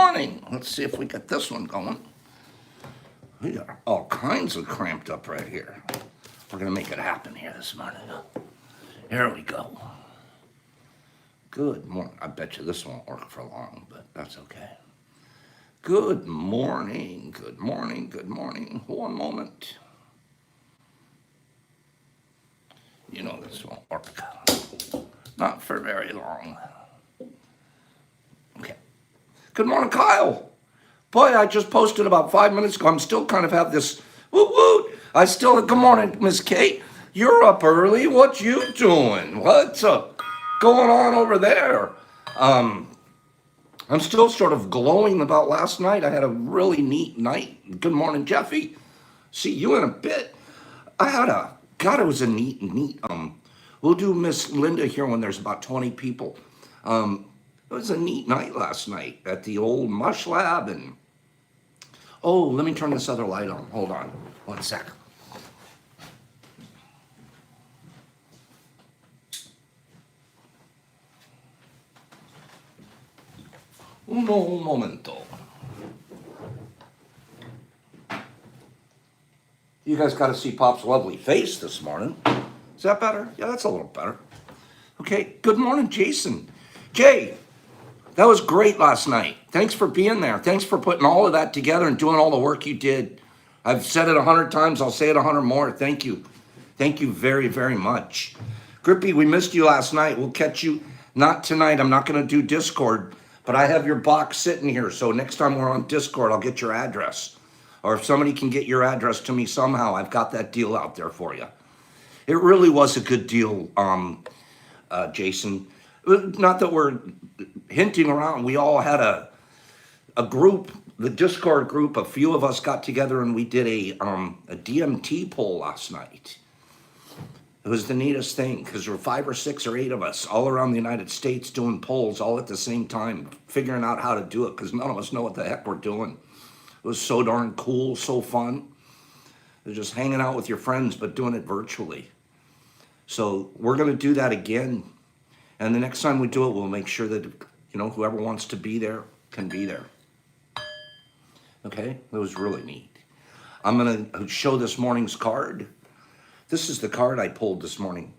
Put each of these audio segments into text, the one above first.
morning. Let's see if we get this one going. We are all kinds of cramped up right here. We're going to make it happen here this morning. Here we go. Good morning. I bet you this won't work for long, but that's okay. Good morning. Good morning. Good morning. One moment. You know this won't work. Not for very long. Okay. Good morning, Kyle. Boy, I just posted about 5 minutes ago. I'm still kind of have this woot woot. Good morning, Miss Kate. You're up early. What you doing? What's going on over there? I'm still sort of glowing about last night. I had a really neat night. Good morning, Jeffy. See you in a bit. It was a neat. We'll do Miss Linda here when there's about 20 people. It was a neat night last night at the old Mush Lab. And oh, let me turn this other light on. Hold on 1 sec. Uno momento. You guys got to see Pop's lovely face this morning. Is that better? Yeah, that's a little better. Okay, good morning, Jason. Jay, that was great last night. Thanks for being there. Thanks for putting all of that together and doing all the work you did. I've said it 100 times. I'll say it 100 more. Thank you. Thank you very, very much. Grippy, we missed you last night. We'll catch you. Not tonight. I'm not going to do Discord, but I have your box sitting here. So next time we're on Discord, I'll get your address. Or if somebody can get your address to me somehow, I've got that deal out there for you. It really was a good deal, Jason. Not that we're hinting around. We all had a group, the Discord group. A few of us got together and we did a DMT poll last night. It was the neatest thing because there were 5 or 6 or 8 of us all around the United States doing polls all at the same time, figuring out how to do it because none of us know what the heck we're doing. It was so darn cool, so fun. It was just hanging out with your friends, but doing it virtually. So we're going to do that again. And the next time we do it, we'll make sure that, whoever wants to be there can be there. Okay? It was really neat. I'm going to show this morning's card. This is the card I pulled this morning.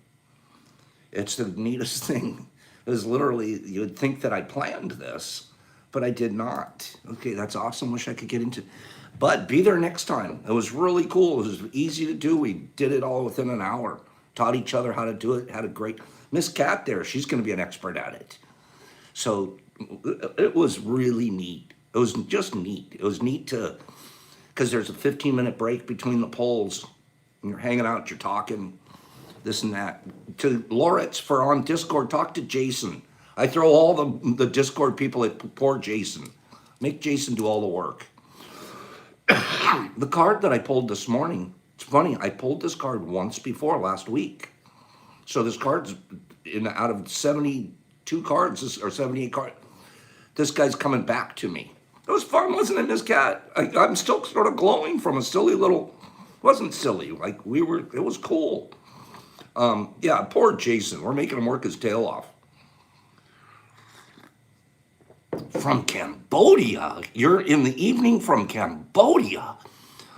It's the neatest thing. It was literally, you would think that I planned this, but I did not. Okay, that's awesome. Wish I could get into, but be there next time. It was really cool. It was easy to do. We did it all within an hour. Taught each other how to do it. Had a great, Miss Cat there, she's going to be an expert at it. So it was really neat. It was just neat. It was neat because there's a 15-minute break between the polls. And you're hanging out, you're talking, this and that. To Loritz for on Discord, talk to Jason. I throw all the Discord people at poor Jason. Make Jason do all the work. The card that I pulled this morning, it's funny, I pulled this card once before last week. So this card's out of 72 cards, or 78 cards, this guy's coming back to me. It was fun, wasn't it, Miss Cat? I'm still sort of glowing from a silly little, wasn't silly, like it was cool. Yeah, poor Jason, we're making him work his tail off. From Cambodia, you're in the evening from Cambodia.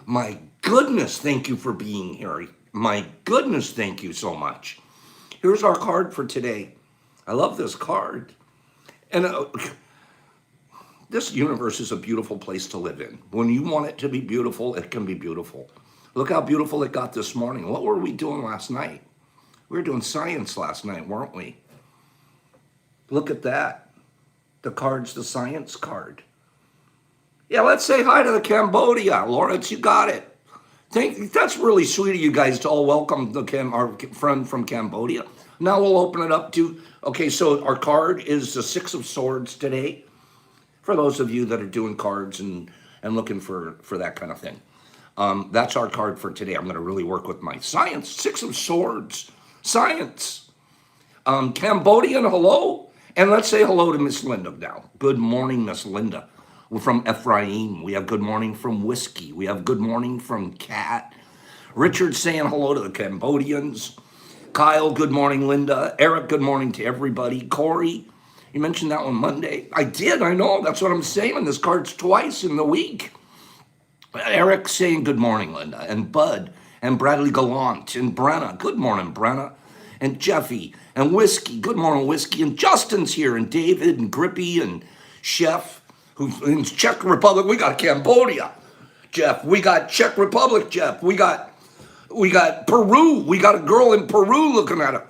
My goodness, thank you for being here. My goodness, thank you so much. Here's our card for today. I love this card. And this universe is a beautiful place to live in. When you want it to be beautiful, it can be beautiful. Look how beautiful it got this morning. What were we doing last night? We were doing science last night, weren't we? Look at that. The card's the science card. Yeah, let's say hi to the Cambodia. Lawrence, you got it. That's really sweet of you guys to all welcome our friend from Cambodia. Now we'll open it up to, okay, so our card is the 6 of Swords today. For those of you that are doing cards and looking for that kind of thing. That's our card for today. I'm going to really work with my science. 6 of Swords. Science. Cambodian, hello. And let's say hello to Miss Linda now. Good morning, Miss Linda. We're from Ephraim. We have good morning from Whiskey. We have good morning from Cat. Richard saying hello to the Cambodians. Kyle, good morning, Linda. Eric, good morning to everybody. Corey, You mentioned that one Monday. I did, I know. That's what I'm saying. This card's twice in the week. Eric saying good morning, Linda, and Bud, and Bradley Gallant, and Brenna. Good morning, Brenna. And Jeffy, and Whiskey. Good morning, Whiskey. And Justin's here, and David, and Grippy, and Chef, who's in Czech Republic. We got Cambodia, Jeff. We got Czech Republic, Jeff. We got Peru. We got a girl in Peru looking at it.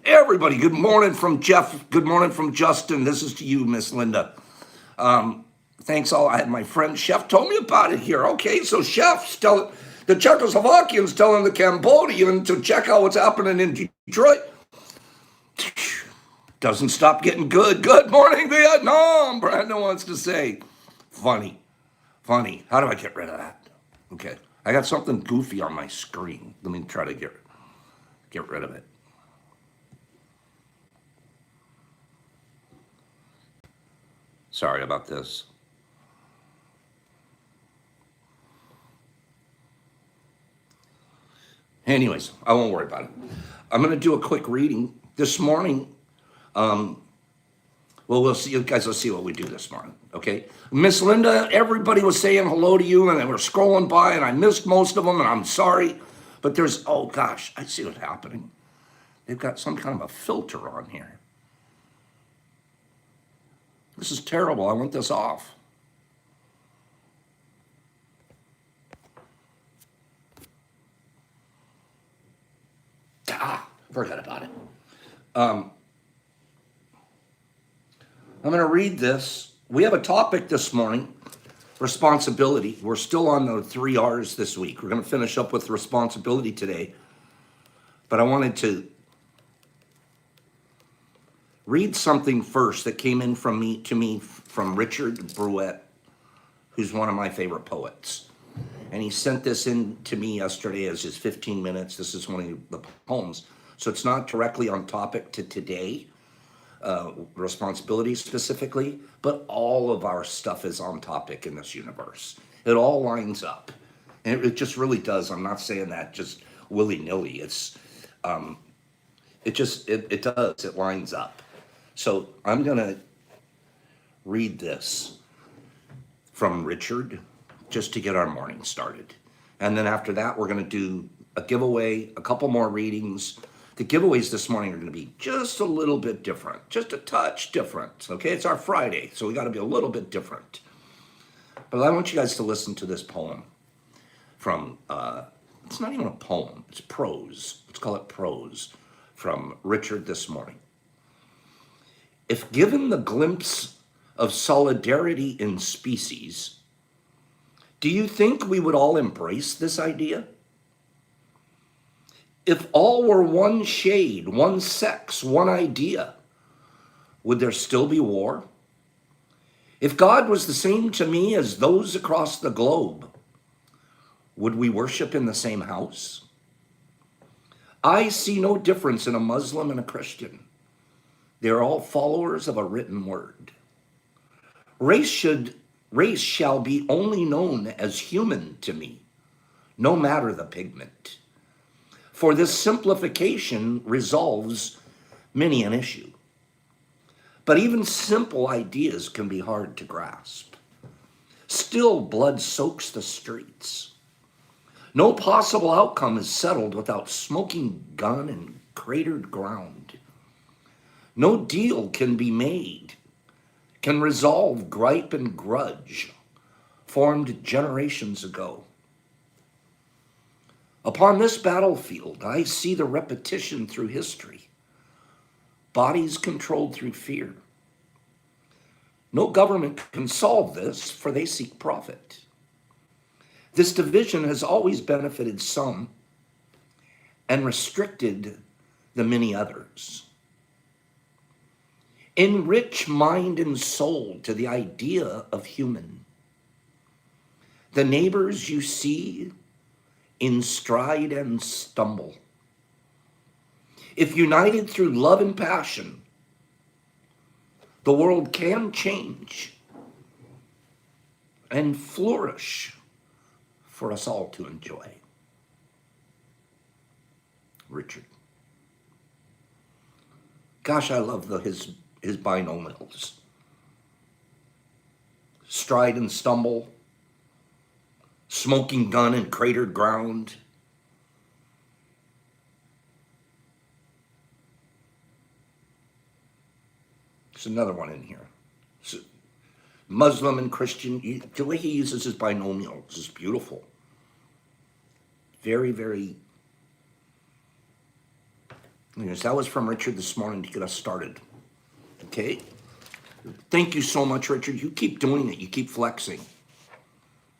Everybody, good morning from Jeff. Good morning from Justin. This is to you, Miss Linda. Thanks all. I had my friend Chef told me about it here. Okay, so Chef's telling the Czechoslovakians telling the Cambodian to check out what's happening in Detroit. Doesn't stop getting good. Good morning, Vietnam. Brandon wants to say, funny. How do I get rid of that? Okay, I got something goofy on my screen. Let me try to get rid of it. Sorry about this. Anyways, I won't worry about it. I'm going to do a quick reading this morning. Well, we'll see. You guys will see what we do this morning, okay? Miss Linda, everybody was saying hello to you, and they were scrolling by, and I missed most of them, and I'm sorry. But there's, oh gosh, I see what's happening. They've got some kind of a filter on here. This is terrible. I want this off. Forgot about it. I'm going to read this. We have a topic this morning, responsibility. We're still on the 3 R's this week. We're going to finish up with responsibility today. But I wanted to read something first that came in from Richard Bruette, who's one of my favorite poets. And he sent this in to me yesterday as his 15 minutes. This is one of the poems. So it's not directly on topic to today, responsibility specifically, but all of our stuff is on topic in this universe. It all lines up. And it just really does. I'm not saying that just willy-nilly. It does. It lines up. So I'm going to read this from Richard just to get our morning started. And then after that, we're going to do a giveaway, a couple more readings. The giveaways this morning are going to be just a little bit different, just a touch different. Okay, it's our Friday, so we got to be a little bit different. But I want you guys to listen to this poem from, it's not even a poem, it's prose. Let's call it prose from Richard this morning. If given the glimpse of solidarity in species, do you think we would all embrace this idea? If all were one shade, one sex, one idea, would there still be war? If God was the same to me as those across the globe, would we worship in the same house? I see no difference in a Muslim and a Christian. They're all followers of a written word. Race shall be only known as human to me, no matter the pigment. For this simplification resolves many an issue. But even simple ideas can be hard to grasp. Still, blood soaks the streets. No possible outcome is settled without smoking gun and cratered ground. No deal can be made, can resolve gripe and grudge formed generations ago. Upon this battlefield, I see the repetition through history, bodies controlled through fear. No government can solve this, for they seek profit. This division has always benefited some and restricted the many others. Enrich mind and soul to the idea of human. The neighbors you see in stride and stumble. If united through love and passion, the world can change and flourish for us all to enjoy. Richard. Gosh, I love his his binomials. Stride and stumble, smoking gun and cratered ground. There's another one in here. So, Muslim and Christian, the way he uses his binomials is beautiful. Very, very. Anyways, that was from Richard this morning to get us started. Okay? Thank you so much, Richard. You keep doing it. You keep flexing.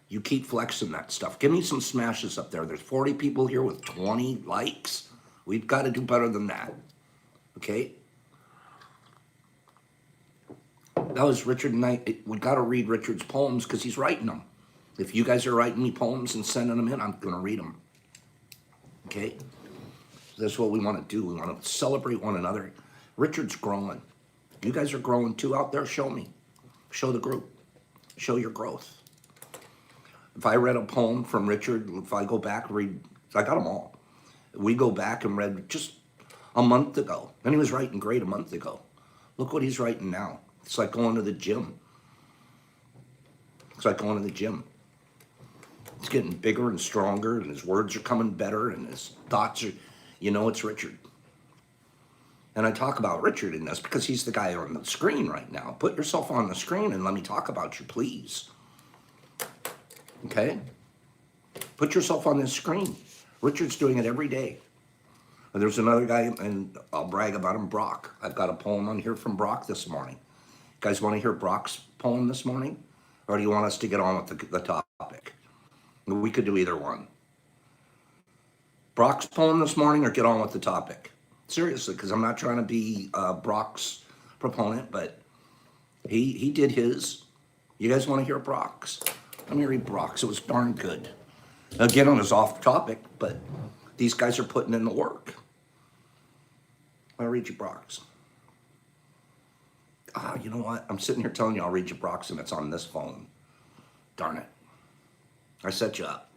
You keep flexing that stuff. Give me some smashes up there. There's 40 people here with 20 likes. We've got to do better than that. Okay? That was Richard and I. We got to read Richard's poems because he's writing them. If you guys are writing me poems and sending them in, I'm going to read them. Okay? That's what we want to do. We want to celebrate one another. Richard's growing. You guys are growing too out there. Show me. Show the group. Show your growth. If I read a poem from Richard, if I go back, read, I got them all. We go back and read just a month ago. And he was writing great a month ago. Look what he's writing now. It's like going to the gym. It's like going to the gym. He's getting bigger and stronger, and his words are coming better, and his thoughts are, it's Richard. And I talk about Richard in this because he's the guy on the screen right now. Put yourself on the screen and let me talk about you, please. Okay? Put yourself on this screen. Richard's doing it every day. There's another guy, and I'll brag about him, Brock. I've got a poem on here from Brock this morning. You guys want to hear Brock's poem this morning? Or do you want us to get on with the topic? We could do either one. Brock's poem this morning or get on with the topic? Seriously, because I'm not trying to be Brock's proponent, but he did his. You guys want to hear Brock's? Let me read Brock's. It was darn good. Again, it was off topic, but these guys are putting in the work. I'll read you Brock's. You know what? I'm sitting here telling you I'll read you Brock's, and it's on this phone. Darn it. I set you up.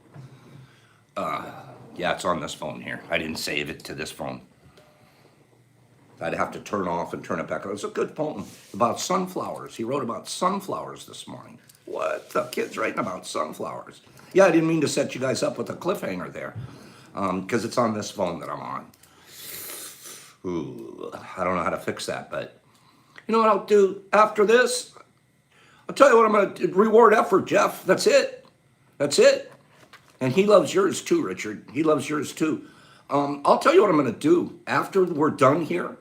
Yeah, it's on this phone here. I didn't save it to this phone. I'd have to turn off and turn it back on. It's a good poem about sunflowers. He wrote about sunflowers this morning. What? The kid's writing about sunflowers. Yeah, I didn't mean to set you guys up with a cliffhanger there, because it's on this phone that I'm on. Ooh, I don't know how to fix that, but you know what I'll do after this? I'll tell you what I'm going to reward effort, Jeff. That's it. That's it. And he loves yours too, Richard. He loves yours too. I'll tell you what I'm going to do after we're done here.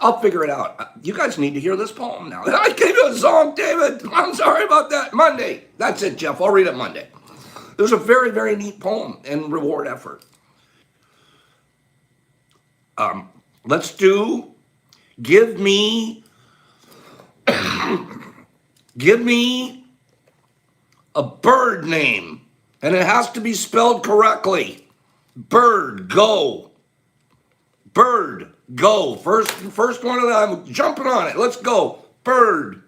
I'll figure it out. You guys need to hear this poem now. I gave you a song, David. I'm sorry about that. Monday. That's it, Jeff. I'll read it Monday. There's a very, very neat poem and reward effort. Let's do give me a bird name, and it has to be spelled correctly. Bird, go. Bird, go. First one of them. I'm jumping on it. Let's go. Bird.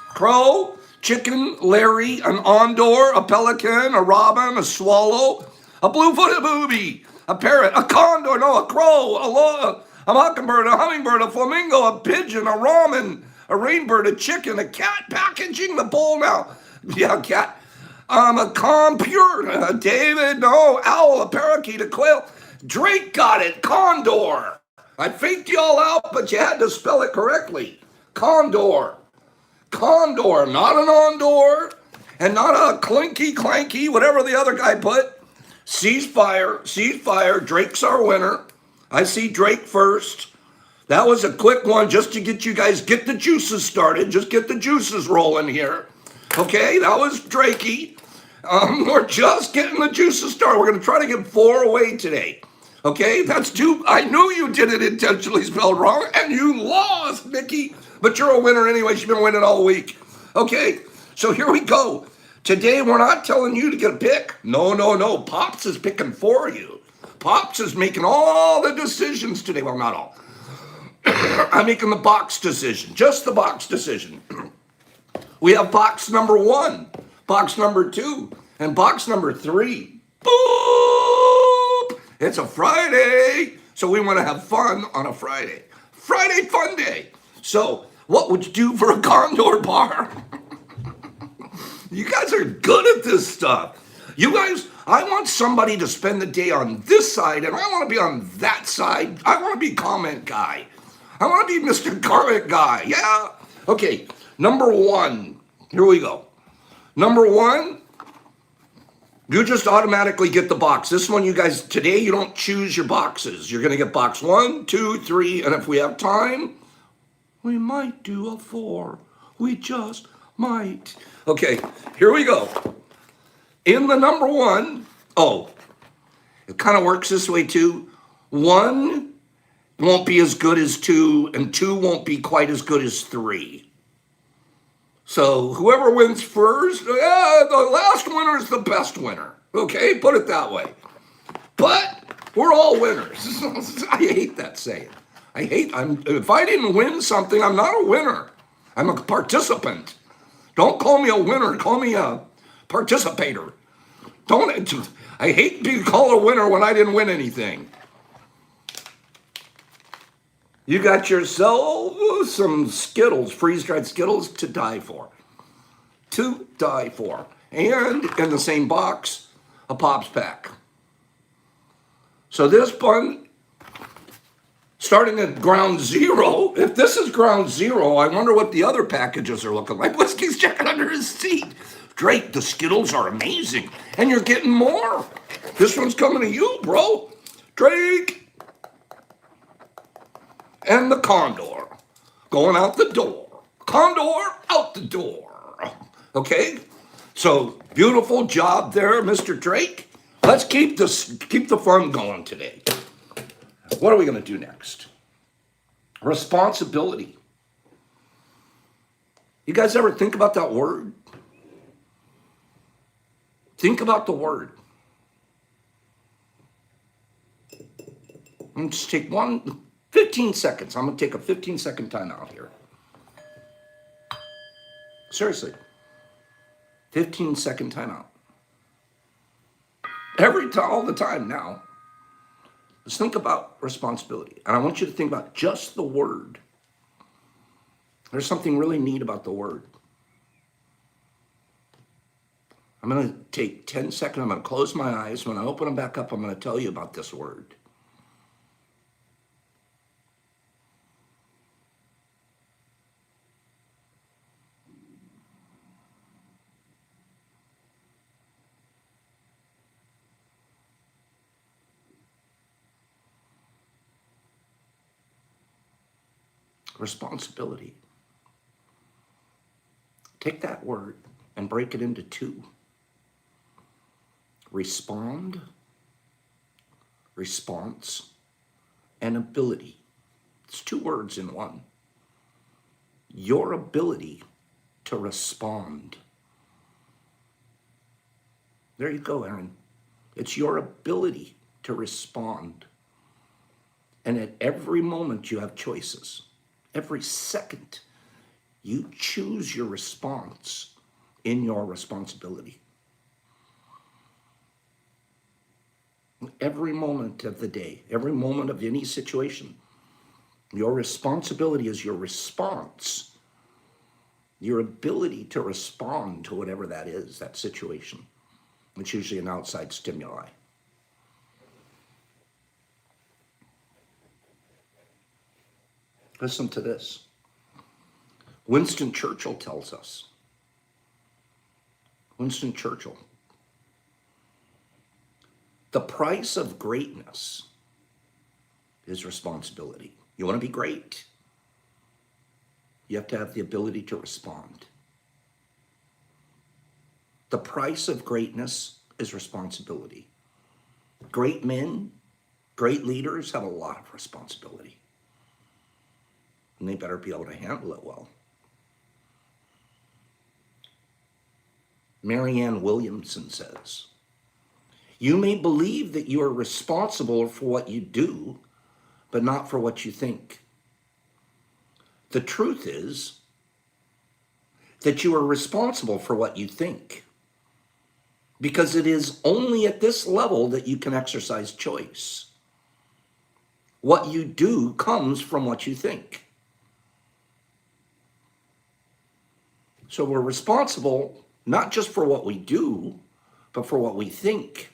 Crow, chicken, Larry, an ondor, a pelican, a robin, a swallow, a blue-footed booby, a parrot, a condor, no, a crow, a mockingbird, a hummingbird, a flamingo, a pigeon, a ramen, a rainbird, a chicken, a cat, packaging the bowl now. Yeah, cat. A computer, David, no, owl, a parakeet, a quail. Drake got it, condor. I faked you all out, but you had to spell it correctly. Condor. Condor, not an ondor, and not a clinky clanky, whatever the other guy put. Ceasefire, Drake's our winner. I see Drake first. That was a quick one just to get you guys, get the juices started, just get the juices rolling here. Okay, that was Drakey. We're just getting the juices started. We're going to try to get 4 away today. Okay, that's 2. I knew you did it intentionally spelled wrong, and you lost, Nikki. But you're a winner anyway. You've been winning all week. Okay, so here we go. Today, we're not telling you to get a pick. No. Pops is picking for you. Pops is making all the decisions today. Well, not all. I'm making the box decision, just the box decision. We have box number 1, box number 2, and box number 3. Boop! It's a Friday, so we want to have fun on a Friday. Friday fun day. So, what would you do for a Condor bar? You guys are good at this stuff. You guys, I want somebody to spend the day on this side, and I want to be on that side. I want to be comment guy. I want to be Mr. Comment guy. Yeah. Okay. Number one. Here we go. Number one. You just automatically get the box. This one, you guys, today you don't choose your boxes. You're going to get box 1, 2, 3, and if we have time, we might do a 4. We just might. Okay, here we go. In the number one, it kind of works this way too. 1 won't be as good as 2, and 2 won't be quite as good as 3. So whoever wins first, the last winner is the best winner. Okay, put it that way. But we're all winners. I hate that saying. If I didn't win something, I'm not a winner. I'm a participant. Don't call me a winner. Call me a participator. I hate being called a winner when I didn't win anything. You got yourself some Skittles, freeze-dried Skittles to die for. To die for. And in the same box, a Pops pack. So this one, starting at ground zero, if this is ground zero, I wonder what the other packages are looking like. Whiskey's checking under his seat. Drake, the Skittles are amazing. And you're getting more. This one's coming to you, bro. Drake. And the Condor going out the door. Condor out the door. Okay? So, beautiful job there, Mr. Drake. Let's keep the fun going today. What are we going to do next? Responsibility. You guys ever think about that word? Think about the word. I'm just take 15 seconds. I'm going to take a 15-second time out here. Seriously. 15-second time out. All the time now. Let's think about responsibility. And I want you to think about just the word. There's something really neat about the word. I'm going to take 10 seconds. I'm going to close my eyes. When I open them back up, I'm going to tell you about this word. Responsibility. Take that word and break it into 2. Respond, response, and ability. It's 2 words in one. Your ability to respond. There you go, Aaron. It's your ability to respond. And at every moment you have choices. Every second, you choose your response in your responsibility. Every moment of the day, every moment of any situation, your responsibility is your response, your ability to respond to whatever that is, that situation. It's usually an outside stimuli. Listen to this. Winston Churchill tells us. Winston Churchill. The price of greatness is responsibility. You want to be great? You have to have the ability to respond. The price of greatness is responsibility. Great men, great leaders have a lot of responsibility. And they better be able to handle it well. Marianne Williamson says, "You may believe that you are responsible for what you do, but not for what you think. The truth is that you are responsible for what you think, because it is only at this level that you can exercise choice. What you do comes from what you think. So we're responsible not just for what we do, but for what we think.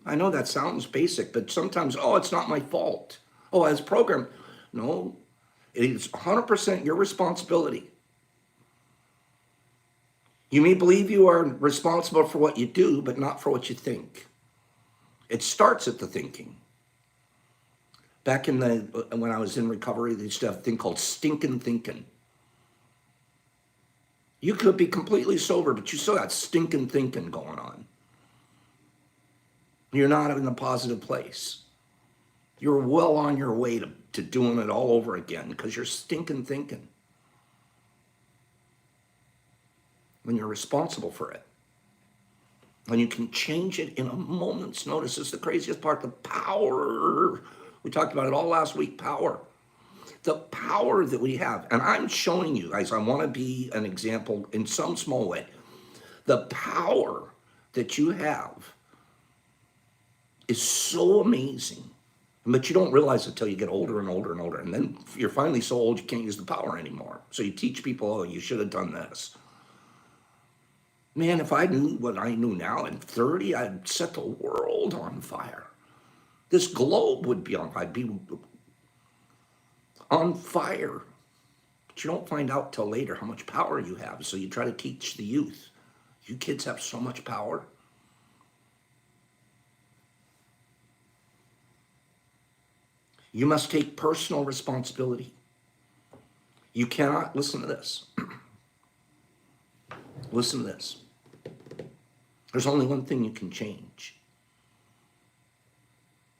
I know that sounds basic, but sometimes, oh, it's not my fault. Oh, as programmed. No, it is 100% your responsibility. You may believe you are responsible for what you do, but not for what you think. It starts at the thinking. Back when I was in recovery, they used to have a thing called stinking thinking. You could be completely sober, but you still got stinking thinking going on. You're not in a positive place. You're well on your way to doing it all over again because you're stinking thinking. When you're responsible for it. When you can change it in a moment's notice. This is the craziest part, the power. We talked about it all last week, power. The power that we have. And I'm showing you guys, I want to be an example in some small way. The power that you have is so amazing. But you don't realize it until you get older and older and older. And then you're finally so old you can't use the power anymore. So you teach people, oh, you should have done this. Man, if I knew what I knew now at 30, I'd set the world on fire. This globe would be on fire. I'd be on fire. But you don't find out till later how much power you have. So you try to teach the youth. You kids have so much power. You must take personal responsibility. You cannot, listen to this. Listen to this. There's only one thing you can change.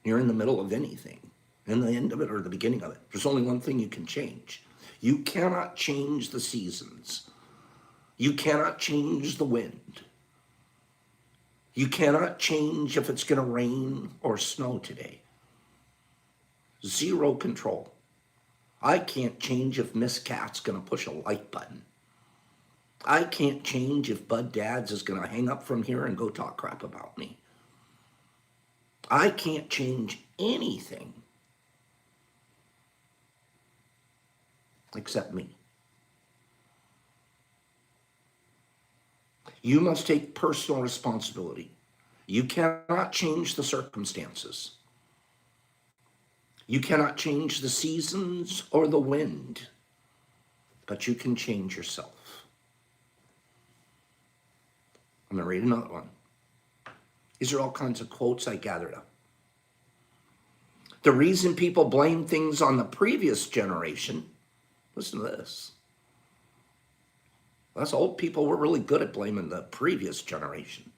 You're in the middle of anything, in the end of it or the beginning of it. There's only one thing you can change. You cannot change the seasons. You cannot change the wind. You cannot change if it's going to rain or snow today. Zero control. I can't change if Miss Cat's going to push a like button. I can't change if Bud Dads is going to hang up from here and go talk crap about me. I can't change anything except me. You must take personal responsibility. You cannot change the circumstances. You cannot change the seasons or the wind, but you can change yourself. I'm going to read another one. These are all kinds of quotes I gathered up. The reason people blame things on the previous generation, listen to this. Us old people were really good at blaming the previous generation.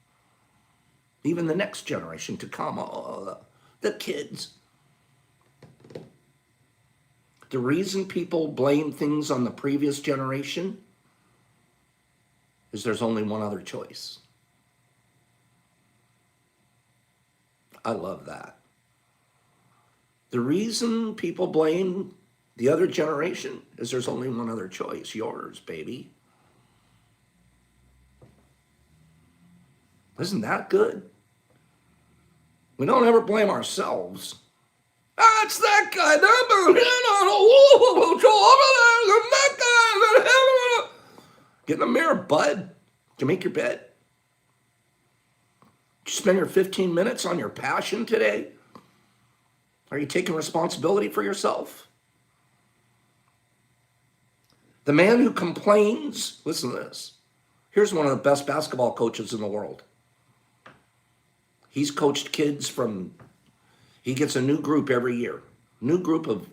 Even the next generation to come, the kids. The reason people blame things on the previous generation is there's only one other choice. I love that. The reason people blame the other generation is there's only one other choice, yours, baby. Isn't that good? We don't ever blame ourselves. It's that guy. Get in the mirror, bud. Did you make your bed? Did you spend your 15 minutes on your passion today? Are you taking responsibility for yourself? The man who complains, listen to this. Here's one of the best basketball coaches in the world. He's coached kids he gets a new group every year. New group of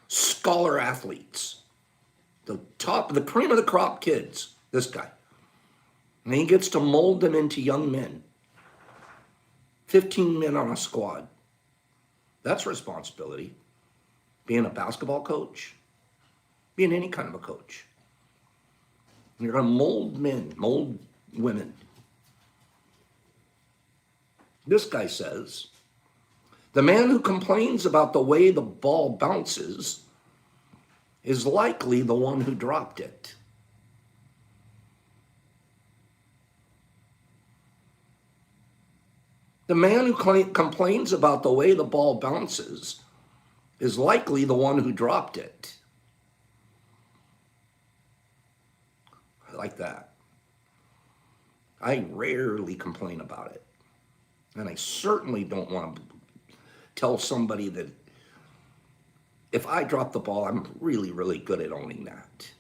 scholar athletes. The cream of the crop kids, this guy. And he gets to mold them into young men. 15 men on a squad. That's responsibility. Being a basketball coach, being any kind of a coach. You're going to mold men, mold women. This guy says, the man who complains about the way the ball bounces is likely the one who dropped it. The man who complains about the way the ball bounces is likely the one who dropped it. I like that. I rarely complain about it. And I certainly don't want to tell somebody that if I drop the ball, I'm really, really good at owning that.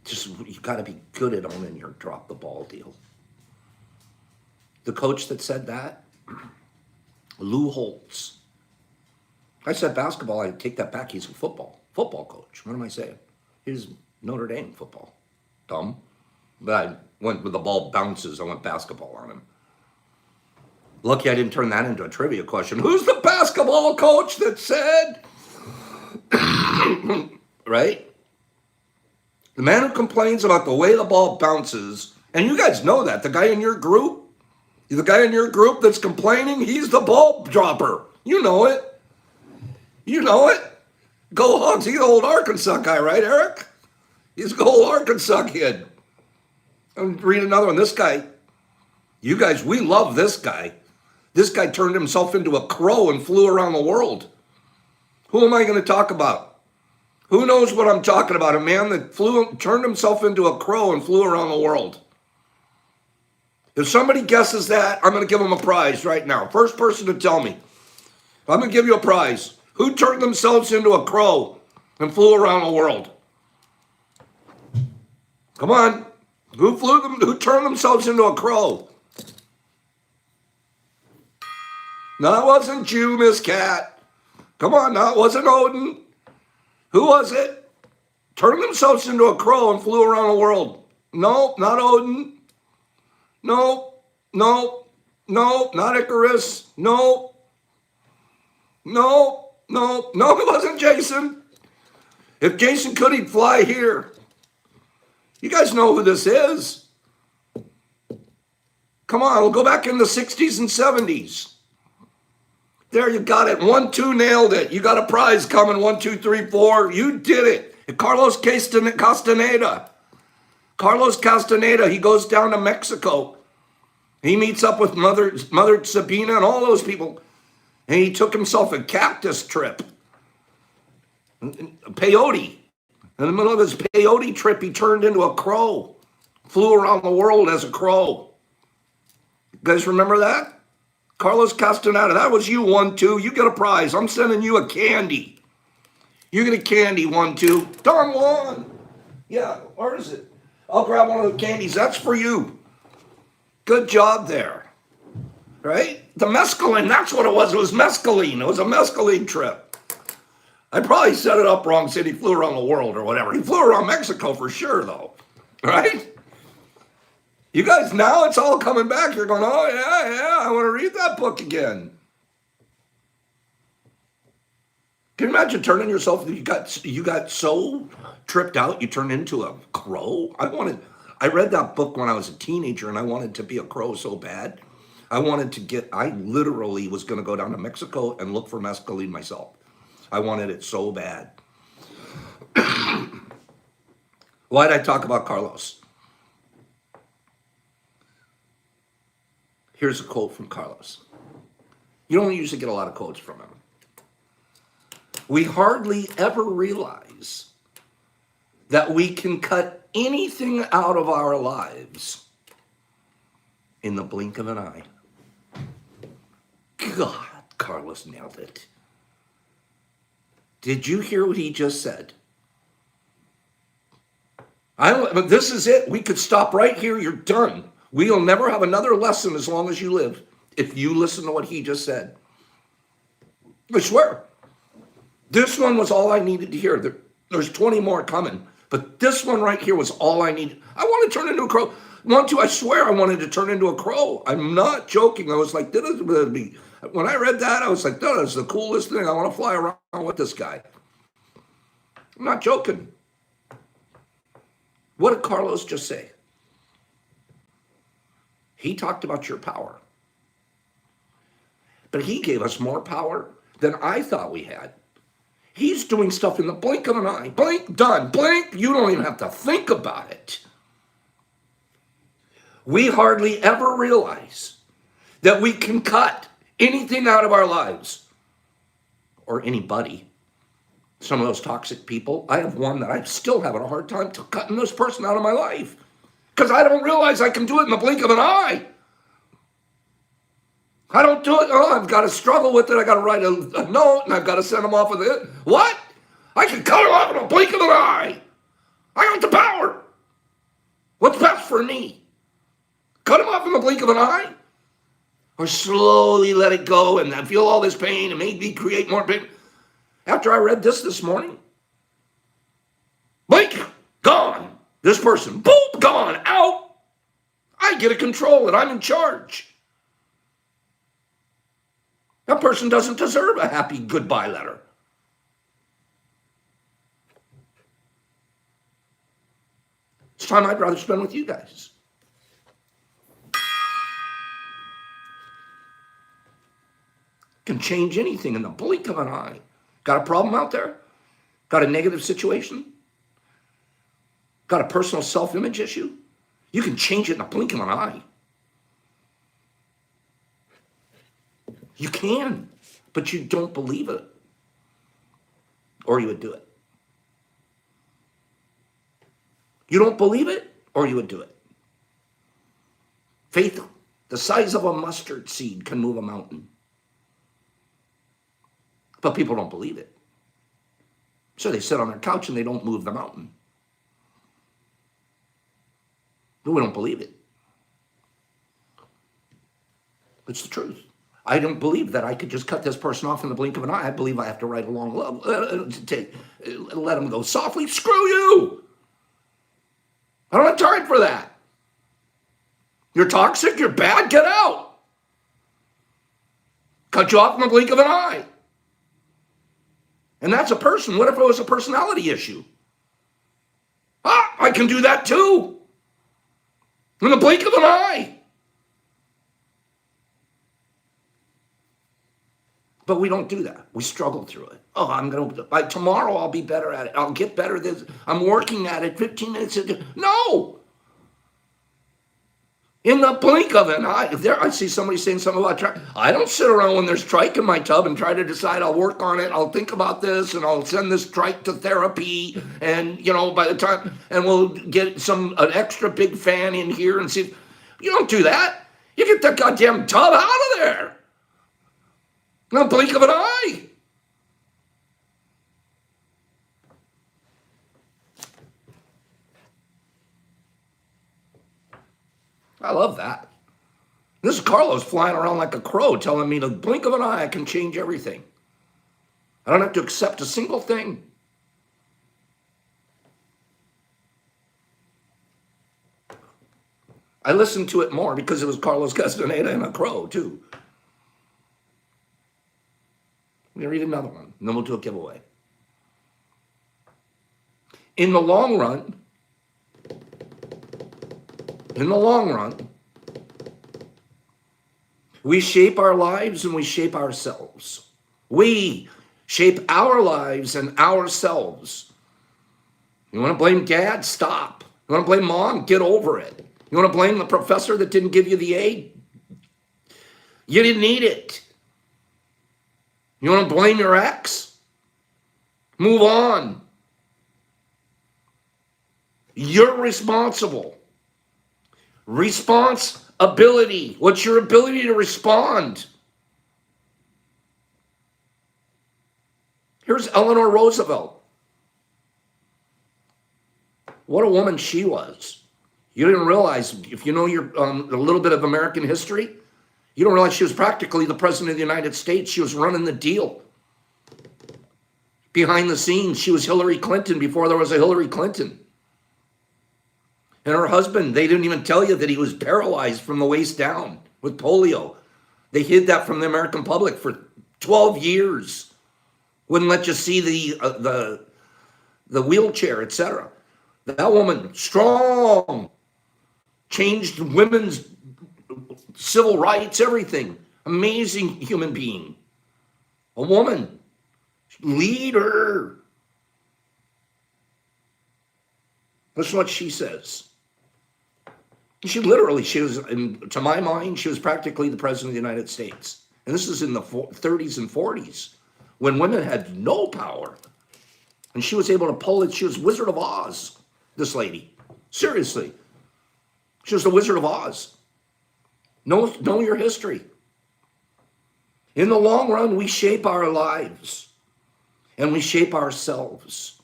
Just, you got to be good at owning your drop the ball deal. The coach that said that, Lou Holtz. I said basketball, I take that back. He's a football coach. What am I saying? He's Notre Dame football. Dumb. But I went with the ball bounces, I went basketball on him. Lucky I didn't turn that into a trivia question. Who's the basketball coach that said? Right? The man who complains about the way the ball bounces, and you guys know that, the guy in your group, that's complaining, he's the ball dropper. You know it. You know it. Go Hogs. He's the old Arkansas guy, right, Eric? He's the old Arkansas kid. And read another one. This guy, you guys, we love this guy. This guy turned himself into a crow and flew around the world. Who am I going to talk about? Who knows what I'm talking about? A man that turned himself into a crow and flew around the world. If somebody guesses that, I'm going to give him a prize right now. First person to tell me. I'm going to give you a prize. Who turned themselves into a crow and flew around the world? Come on. Who turned themselves into a crow? No, it wasn't you, Miss Cat. Come on, no, it wasn't Odin. Who was it? Turned themselves into a crow and flew around the world. No, not Odin. No, not Icarus. No, it wasn't Jason. If Jason could, he'd fly here. You guys know who this is. Come on, we'll go back in the 60s and 70s. There, you got it. 1-2, nailed it. You got a prize coming. 1, 2, 3, 4. You did it. Carlos Castaneda. Carlos Castaneda, he goes down to Mexico. He meets up with Mother Sabina and all those people. And he took himself a cactus trip. Peyote. In the middle of his peyote trip, he turned into a crow. Flew around the world as a crow. You guys remember that? Carlos Castaneda, that was you, 1-2. You get a prize. I'm sending you a candy. You get a candy, 1-2. Don Juan. Yeah, where is it? I'll grab one of the candies. That's for you. Good job there. Right? The mescaline, that's what it was. It was mescaline. It was a mescaline trip. I probably set it up wrong, said he flew around the world or whatever. He flew around Mexico for sure, though. Right? You guys, now it's all coming back. You're going, oh, yeah, I want to read that book again. Can you imagine turning yourself, you got so tripped out, you turned into a crow? I read that book when I was a teenager, and I wanted to be a crow so bad. I literally was going to go down to Mexico and look for mescaline myself. I wanted it so bad. Why did I talk about Carlos? Here's a quote from Carlos. You don't usually get a lot of quotes from him. We hardly ever realize that we can cut anything out of our lives in the blink of an eye. God, Carlos nailed it. Did you hear what he just said? This is it. We could stop right here. You're done. We'll never have another lesson as long as you live if you listen to what he just said. I swear. This one was all I needed to hear. There's 20 more coming. But this one right here was all I needed. I want to turn into a crow. I swear I wanted to turn into a crow. I'm not joking. I was like, when I read that, I was like, that is the coolest thing. I want to fly around with this guy. I'm not joking. What did Carlos just say? He talked about your power. But he gave us more power than I thought we had. He's doing stuff in the blink of an eye. Blink, done. Blink, you don't even have to think about it. We hardly ever realize that we can cut anything out of our lives or anybody. Some of those toxic people, I have one that I'm still having a hard time cutting this person out of my life because I don't realize I can do it in the blink of an eye. I don't do it. Oh, I've got to struggle with it. I got to write a note and I've got to send them off with it. What? I can cut them off in a blink of an eye. I got the power. What's best for me? Cut them off in the blink of an eye? Or slowly let it go and I feel all this pain and maybe create more pain. After I read this morning, blink, gone. This person, boop, gone, out. I get to control it. I'm in charge. That person doesn't deserve a happy goodbye letter. It's time I'd rather spend with you guys. Can change anything in the blink of an eye. Got a problem out there? Got a negative situation? Got a personal self-image issue? You can change it in the blink of an eye. You can, but you don't believe it. Or you would do it. You don't believe it, or you would do it. Faith, the size of a mustard seed, can move a mountain. But people don't believe it. So they sit on their couch and they don't move the mountain. But we don't believe it. It's the truth. I don't believe that I could just cut this person off in the blink of an eye. I believe I have to write a long love, let them go softly. Screw you. I don't have time for that. You're toxic, you're bad, get out. Cut you off in the blink of an eye. And that's a person. What if it was a personality issue? I can do that too. In the blink of an eye. But we don't do that. We struggle through it. By tomorrow I'll be better at it. I'll get better at this. I'm working at it 15 minutes a day. No. In the blink of an eye. I see somebody saying something about trike. I don't sit around when there's trike in my tub and try to decide I'll work on it. I'll think about this and I'll send this trike to therapy. And, by the time, and we'll get an extra big fan in here and see. You don't do that. You get that goddamn tub out of there. In the blink of an eye. I love that. This is Carlos flying around like a crow telling me the blink of an eye I can change everything. I don't have to accept a single thing. I listened to it more because it was Carlos Castaneda and a crow too. Let me read another one, and then we'll do a giveaway. In the long run, we shape our lives and we shape ourselves. We shape our lives and ourselves. You want to blame dad? Stop. You want to blame mom? Get over it. You want to blame the professor that didn't give you the A? You didn't need it. You want to blame your ex? Move on. You're responsible. Responsibility. What's your ability to respond? Here's Eleanor Roosevelt. What a woman she was. You didn't realize, if you know your a little bit of American history, you don't realize she was practically the president of the United States. She was running the deal. Behind the scenes, she was Hillary Clinton before there was a Hillary Clinton. And her husband, they didn't even tell you that he was paralyzed from the waist down with polio. They hid that from the American public for 12 years. Wouldn't let you see the wheelchair, etc. That woman, strong, changed women's civil rights, everything. Amazing human being. A woman, leader. Listen to what she says. She was, to my mind, she was practically the president of the United States. And this is in the 30s and 40s when women had no power. And she was able to pull it. She was Wizard of Oz, this lady. Seriously. She was the Wizard of Oz. Know your history. In the long run, we shape our lives and we shape ourselves.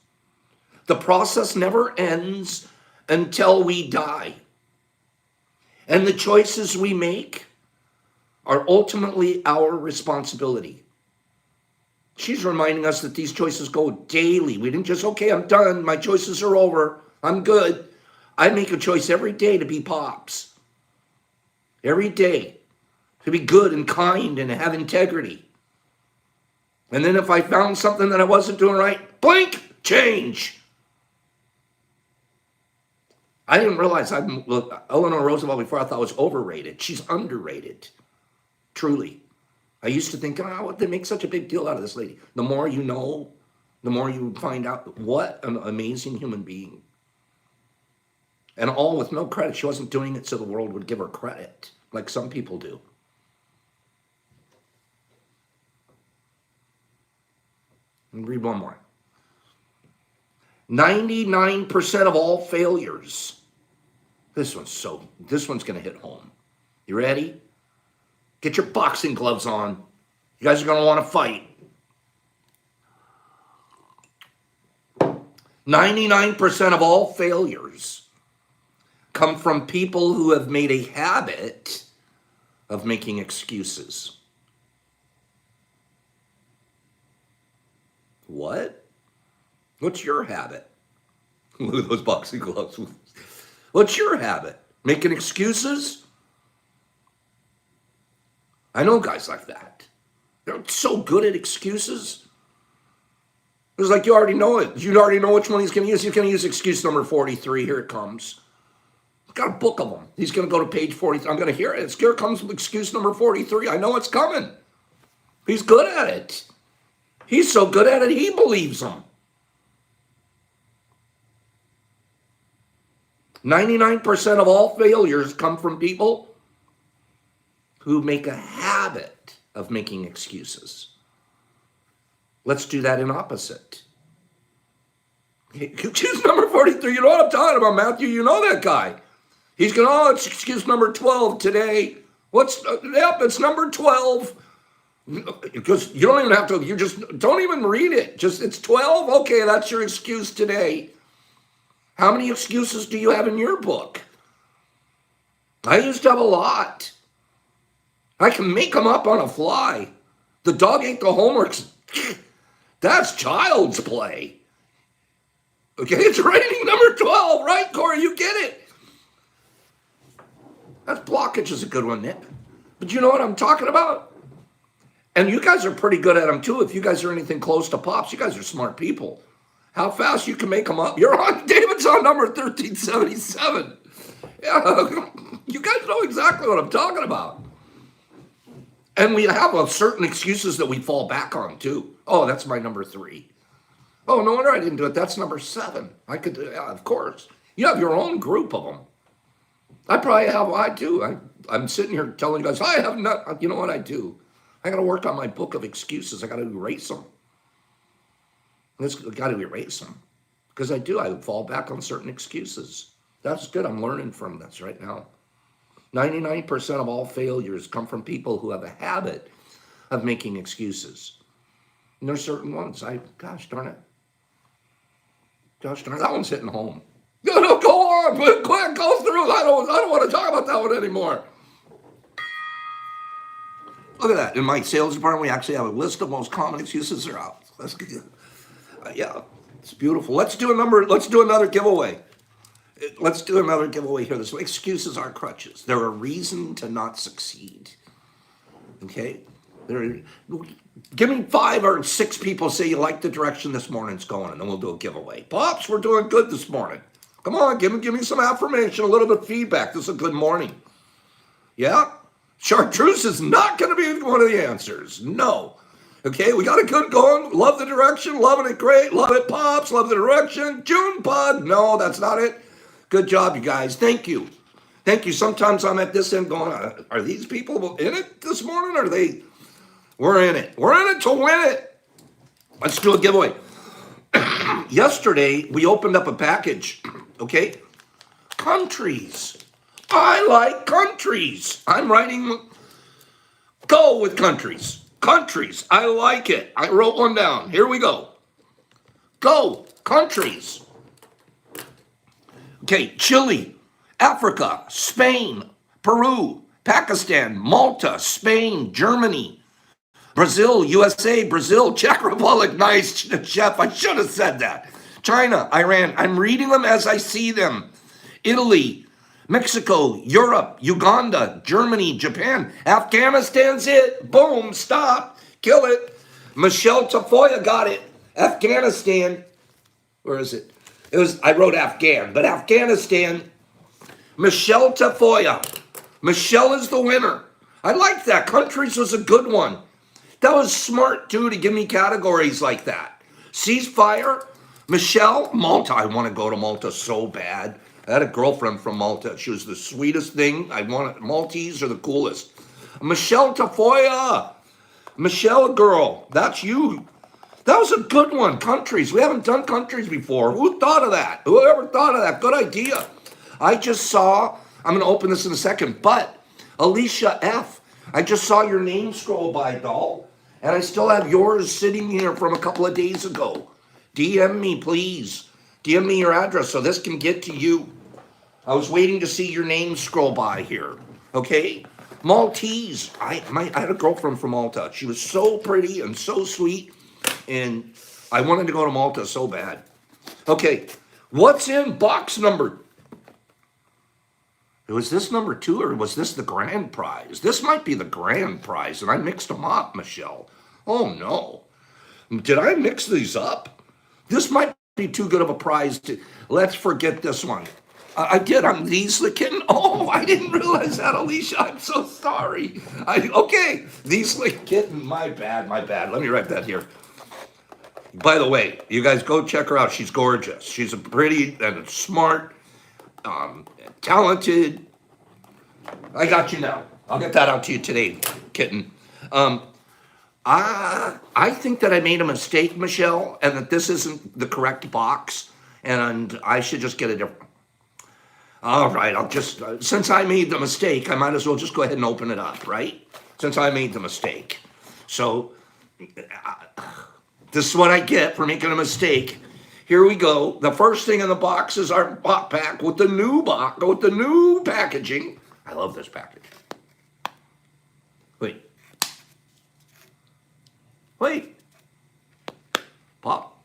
The process never ends until we die. And the choices we make are ultimately our responsibility. She's reminding us that these choices go daily. We didn't just, okay, I'm done. My choices are over. I'm good. I make a choice every day to be Pops. Every day. To be good and kind and have integrity. And then if I found something that I wasn't doing right, blink, change. I didn't realize Eleanor Roosevelt before I thought was overrated. She's underrated. Truly. I used to think, they make such a big deal out of this lady. The more you know, the more you find out what an amazing human being. And all with no credit. She wasn't doing it so the world would give her credit, like some people do. Let me read one more. 99% of all failures. This one's going to hit home. You ready? Get your boxing gloves on. You guys are going to want to fight. 99% of all failures come from people who have made a habit of making excuses. What? What's your habit? Look at those boxing gloves. What's your habit? Making excuses? I know guys like that. They're so good at excuses. It's like you already know it. You already know which one he's going to use. He's going to use excuse number 43. Here it comes. I've got a book of them. He's going to go to page 43. I'm going to hear it. Here comes excuse number 43. I know it's coming. He's good at it. He's so good at it, he believes them. 99% of all failures come from people who make a habit of making excuses. Let's do that in opposite. Excuse number 43. You know what I'm talking about, Matthew. You know that guy. He's going, it's excuse number 12 today. It's number 12. Because you don't even have to, you just don't even read it. Just, it's 12. Okay, that's your excuse today. How many excuses do you have in your book? I used to have a lot. I can make them up on a fly. The dog ate the homework. That's child's play. Okay, it's rating number 12, right, Corey? You get it. That blockage is a good one, Nick. But you know what I'm talking about? And you guys are pretty good at them, too. If you guys are anything close to Pops, you guys are smart people. How fast you can make them up. You're on, David's on number 1377. Yeah, you guys know exactly what I'm talking about. And we have certain excuses that we fall back on, too. Oh, that's my number 3. Oh, no wonder I didn't do it. That's number 7. I could, yeah, of course. You have your own group of them. I do. I'm sitting here telling you guys, I have not, you know what I do? I got to work on my book of excuses. I got to erase them. I got to erase them. Because I fall back on certain excuses. That's good. I'm learning from this right now. 99% of all failures come from people who have a habit of making excuses. And there's certain ones. Gosh darn it. That one's hitting home. No, go on. Quick, go through. I don't want to talk about that one anymore. Look at that. In my sales department, we actually have a list of most common excuses that are out. That's good. Yeah, it's beautiful. Let's do another giveaway. Let's do another giveaway here this way. Excuses are crutches. They're a reason to not succeed. Okay? Give me 5 or 6 people say you like the direction this morning's going, and then we'll do a giveaway. Pops, we're doing good this morning. Come on, give me some affirmation, a little bit of feedback. This is a good morning. Yeah? Chartreuse is not going to be one of the answers. No. Okay, we got a good going. Love the direction. Loving it great. Love it, Pops. Love the direction. June Bug. No, that's not it. Good job, you guys. Thank you. Thank you. Sometimes I'm at this end going, are these people in it this morning? Are they? We're in it. We're in it to win it. Let's do a giveaway. Yesterday, we opened up a package, okay? Countries. I like countries. I'm writing, go with countries. Countries. I like it. I wrote one down. Here we go. Go. Countries. Okay, Chile, Africa, Spain, Peru, Pakistan, Malta, Spain, Germany, Brazil, USA, Brazil, Czech Republic, nice, Chef, I should have said that. China, Iran, I'm reading them as I see them. Italy, Mexico, Europe, Uganda, Germany, Japan, Afghanistan's it. Boom, stop, kill it. Michelle Tafoya got it. Afghanistan, where is it? I wrote Afghan, but Afghanistan, Michelle Tafoya. Michelle is the winner. I like that. Countries was a good one. That was smart, too, to give me categories like that. Ceasefire, Michelle, Malta. I want to go to Malta so bad. I had a girlfriend from Malta. She was the sweetest thing. Maltese are the coolest. Michelle Tafoya. Michelle, girl, that's you. That was a good one. Countries. We haven't done countries before. Who thought of that? Whoever thought of that? Good idea. I just saw, I'm going to open this in a second, but Alicia F., I just saw your name scroll by, doll, and I still have yours sitting here from a couple of days ago. DM me, please. DM me your address so this can get to you. I was waiting to see your name scroll by here, okay? Maltese. I had a girlfriend from Malta. She was so pretty and so sweet, and I wanted to go to Malta so bad. Okay, what's in box number? Was this number 2 or was this the grand prize? This might be the grand prize, and I mixed them up, Michelle. Oh, no. Did I mix these up? This might be too good of a prize to... Let's forget this one. I did. I'm Liesla Kitten. Oh, I didn't realize that, Alicia. I'm so sorry. Okay, Liesla Kitten. My bad. Let me write that here. By the way, you guys go check her out. She's gorgeous. She's a pretty and smart, talented. I got you now. I'll get that out to you today, kitten. I think that I made a mistake, Michelle, and that this isn't the correct box, and I should just get a different. All right, I'll just, since I made the mistake, I might as well just go ahead and open it up, right? Since I made the mistake. So, this is what I get for making a mistake. Here we go. The first thing in the box is our pop pack with the new box, with the new packaging. I love this package. Wait. Pop.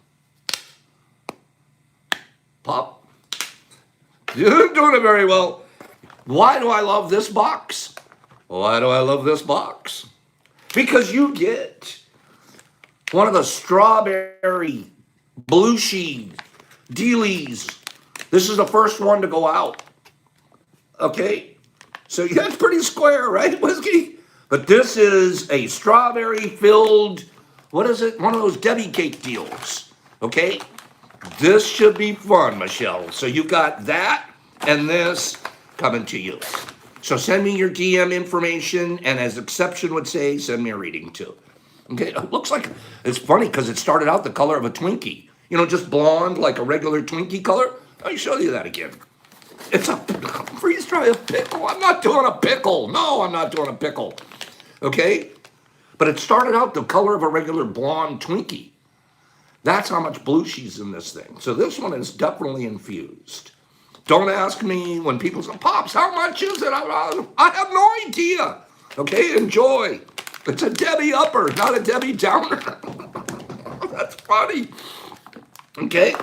You're doing it very well. Why do I love this box? Why do I love this box? Because you get one of the strawberry blue sheet dealies. This is the first one to go out. Okay? So that's pretty square, right, Whiskey? But this is a strawberry filled, what is it? One of those Debbie cake deals. Okay? This should be fun, Michelle. So you got that and this coming to you. So send me your DM information, and as Exception would say, send me a reading too. Okay, it looks like, it's funny because it started out the color of a Twinkie. You know, just blonde like a regular Twinkie color. I'll show you that again. It's a freeze dry a pickle. I'm not doing a pickle. No, I'm not doing a pickle. Okay? But it started out the color of a regular blonde Twinkie. That's how much blue she's in this thing. So this one is definitely infused. Don't ask me when people say, Pops, how much is it? I have no idea. Okay, enjoy. It's a Debbie upper, not a Debbie downer. That's funny. Okay.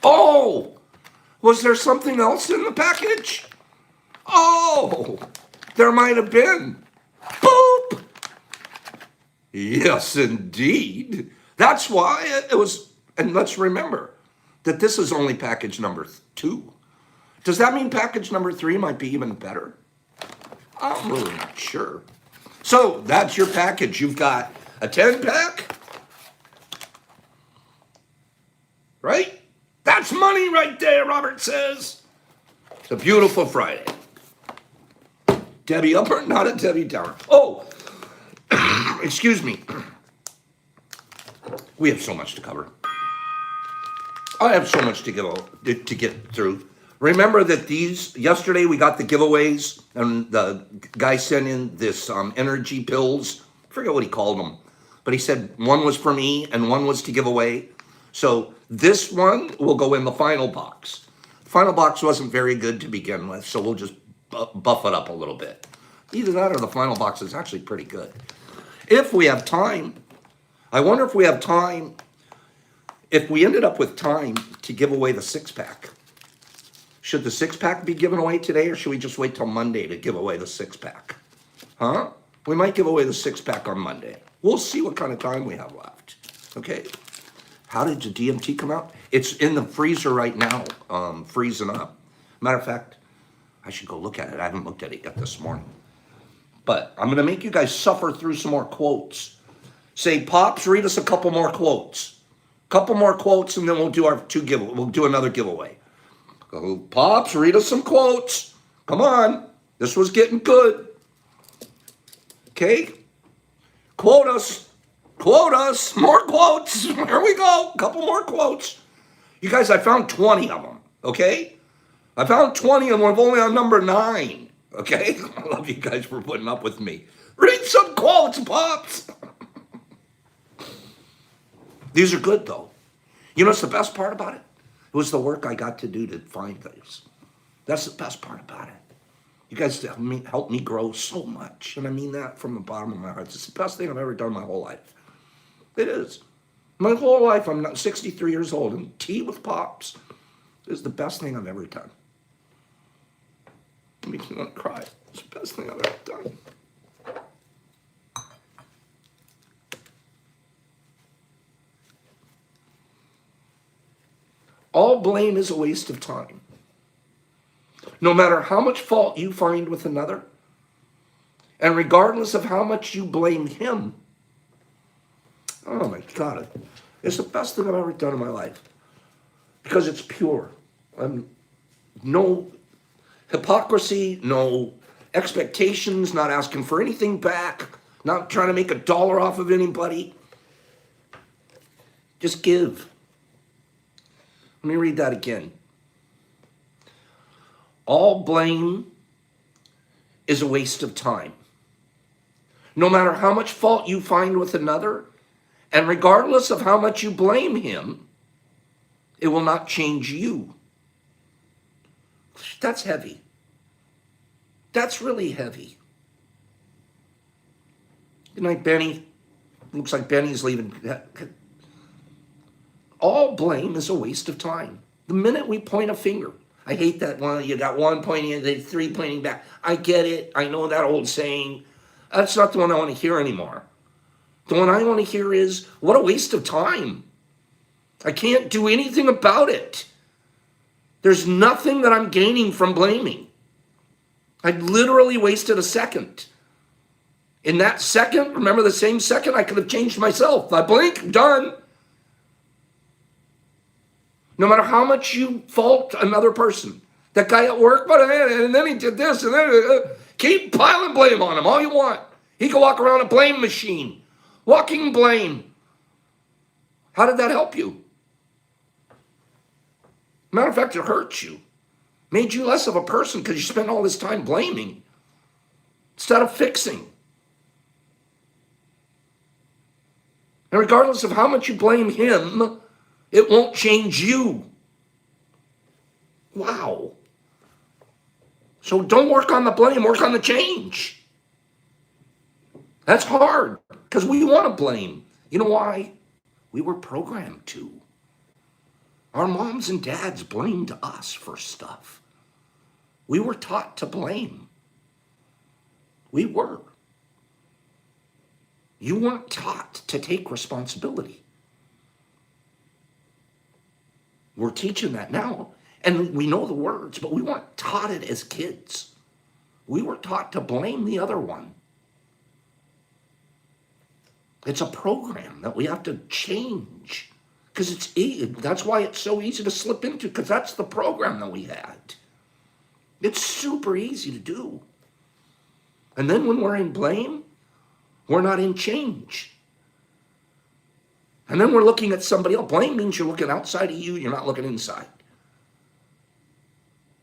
Oh, was there something else in the package? Oh, there might have been. Boop. Yes, indeed. That's why it was, and let's remember that this is only package number 2. Does that mean package number 3 might be even better? I'm really not sure. So that's your package. You've got a 10-pack, right? That's money right there, Robert says. It's a beautiful Friday. Debbie Upper, not a Debbie Downer. Oh, excuse me. We have so much to cover. I have so much to get through. Remember that yesterday we got the giveaways, and the guy sent in this energy pills. I forget what he called them, but he said one was for me and one was to give away. So this one will go in the final box. The final box wasn't very good to begin with, so we'll just buff it up a little bit. Either that or the final box is actually pretty good. If we have time, I wonder if we have time, if we ended up with time to give away the 6-pack. Should the 6-pack be given away today, or should we just wait till Monday to give away the 6-pack? Huh? We might give away the 6-pack on Monday. We'll see what kind of time we have left. Okay? How did the DMT come out? It's in the freezer right now, freezing up. Matter of fact, I should go look at it. I haven't looked at it yet this morning. But I'm going to make you guys suffer through some more quotes. Say, Pops, read us a couple more quotes. Couple more quotes, and then we'll do we'll do another giveaway. Go, Pops, read us some quotes. Come on. This was getting good. Okay? Quote us. Quote us. More quotes. Here we go. Couple more quotes. You guys, I found 20 of them. Okay? I found 20 and we're only on number 9. Okay? I love you guys for putting up with me. Read some quotes, Pops. These are good, though. You know what's the best part about it? It was the work I got to do to find these. That's the best part about it. You guys helped me grow so much, and I mean that from the bottom of my heart. It's the best thing I've ever done my whole life. It is. My whole life, I'm not 63 years old, and tea with Pops is the best thing I've ever done. It makes me want to cry. It's the best thing I've ever done. All blame is a waste of time. No matter how much fault you find with another, and regardless of how much you blame him, oh my God, it's the best thing I've ever done in my life. Because it's pure. No hypocrisy, no expectations, not asking for anything back, not trying to make a dollar off of anybody. Just give. Let me read that again. All blame is a waste of time. No matter how much fault you find with another, and regardless of how much you blame him, it will not change you. That's heavy. That's really heavy. Good night, Benny. Looks like Benny's leaving. All blame is a waste of time. The minute we point a finger, I hate that one. You got one pointing, and 3 pointing back. I get it. I know that old saying. That's not the one I want to hear anymore. The one I want to hear is, what a waste of time. I can't do anything about it. There's nothing that I'm gaining from blaming. I literally wasted a second. In that second, remember the same second, I could have changed myself. I blink, done. No matter how much you fault another person, that guy at work, but and then he did this, and then keep piling blame on him all you want. He can walk around a blame machine, walking blame. How did that help you? Matter of fact, it hurt you. Made you less of a person because you spent all this time blaming instead of fixing. And regardless of how much you blame him, it won't change you. Wow. So don't work on the blame, work on the change. That's hard because we want to blame. You know why? We were programmed to. Our moms and dads blamed us for stuff. We were taught to blame. We were. You weren't taught to take responsibility. We're teaching that now, and we know the words, but we weren't taught it as kids. We were taught to blame the other one. It's a program that we have to change because it's easy. That's why it's so easy to slip into, because that's the program that we had. It's super easy to do. And then when we're in blame, we're not in change. And then we're looking at somebody else. Blame means you're looking outside of you, you're not looking inside.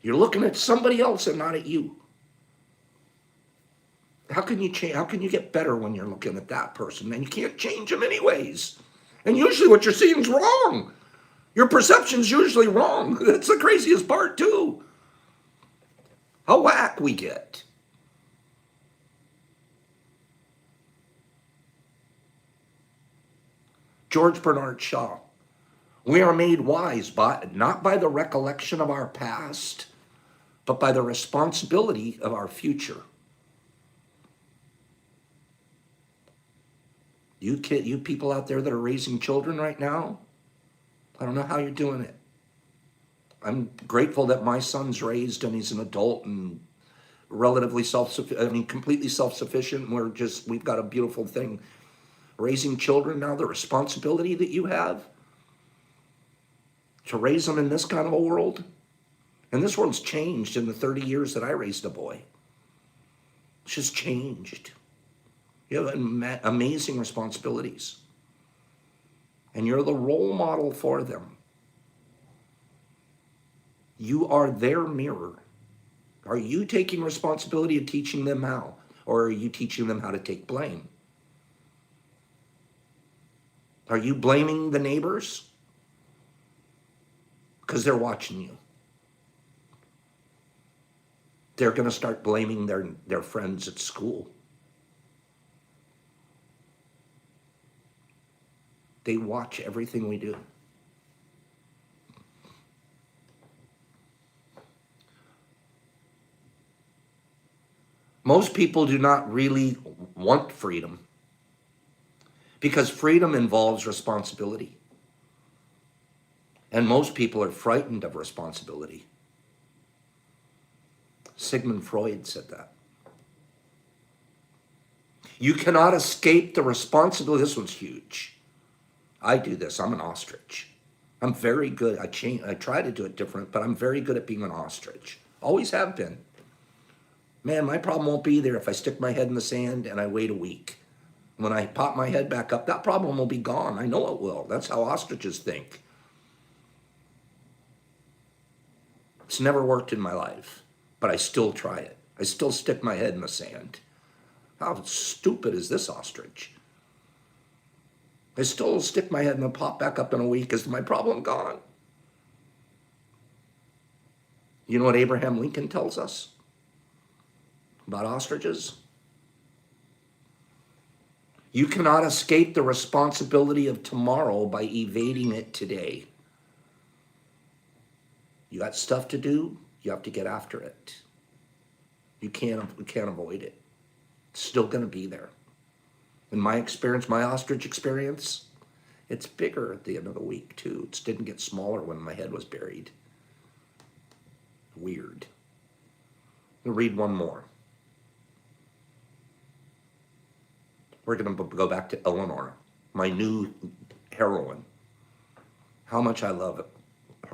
You're looking at somebody else and not at you. How can you change? How can you get better when you're looking at that person? And you can't change them anyways. And usually what you're seeing is wrong. Your perception's usually wrong. That's the craziest part too. How whack we get. George Bernard Shaw. We are made wise not by the recollection of our past, but by the responsibility of our future. You people out there that are raising children right now, I don't know how you're doing it. I'm grateful that my son's raised and he's an adult and relatively completely self-sufficient. We've got a beautiful thing. Raising children now, the responsibility that you have to raise them in this kind of a world. And this world's changed in the 30 years that I raised a boy. It's just changed. You have amazing responsibilities. And you're the role model for them. You are their mirror. Are you taking responsibility of teaching them how? Or are you teaching them how to take blame? Are you blaming the neighbors? Because they're watching you. They're going to start blaming their friends at school. They watch everything we do. Most people do not really want freedom because freedom involves responsibility. And most people are frightened of responsibility. Sigmund Freud said that. You cannot escape the responsibility. This one's huge. I do this. I'm an ostrich. I'm very good. I try to do it different, but I'm very good at being an ostrich. Always have been. Man, my problem won't be there if I stick my head in the sand and I wait a week. When I pop my head back up, that problem will be gone. I know it will. That's how ostriches think. It's never worked in my life, but I still try it. I still stick my head in the sand. How stupid is this ostrich? I still stick my head and then pop back up in a week. Is my problem gone? You know what Abraham Lincoln tells us about ostriches? You cannot escape the responsibility of tomorrow by evading it today. You got stuff to do, you have to get after it. You can't avoid it. It's still going to be there. In my experience, my ostrich experience, it's bigger at the end of the week too. It didn't get smaller when my head was buried. Weird. I'll read one more. We're going to go back to Eleanor, my new heroine. How much I love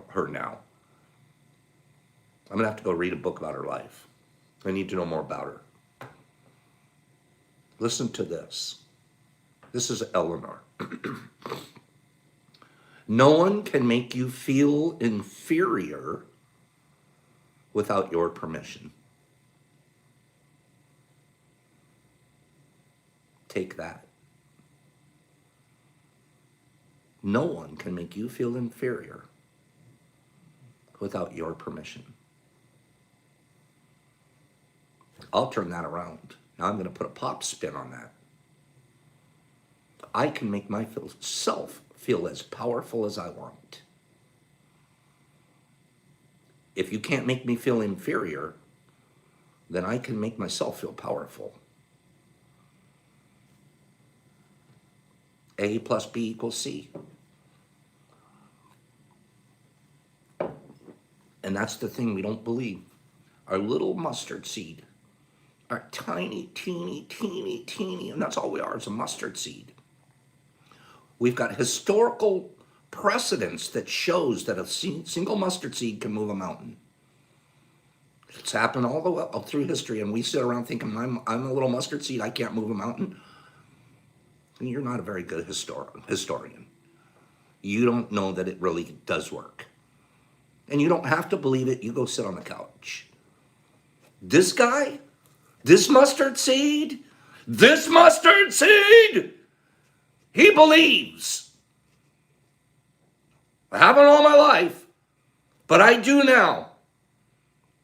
her now. I'm going to have to go read a book about her life. I need to know more about her. Listen to this. This is Eleanor. No one can make you feel inferior without your permission. Take that. No one can make you feel inferior without your permission. I'll turn that around. Now I'm going to put a pop spin on that. I can make myself feel as powerful as I want. If you can't make me feel inferior, then I can make myself feel powerful. A plus B equals C. And that's the thing we don't believe. Our little mustard seed, our tiny, teeny, and that's all we are, is a mustard seed. We've got historical precedence that shows that a single mustard seed can move a mountain. It's happened all the way up through history, and we sit around thinking I'm a little mustard seed. I can't move a mountain. And you're not a very good historian. You don't know that it really does work, and you don't have to believe it. You go sit on the couch. This guy, this mustard seed, he believes. I haven't all my life, but I do now.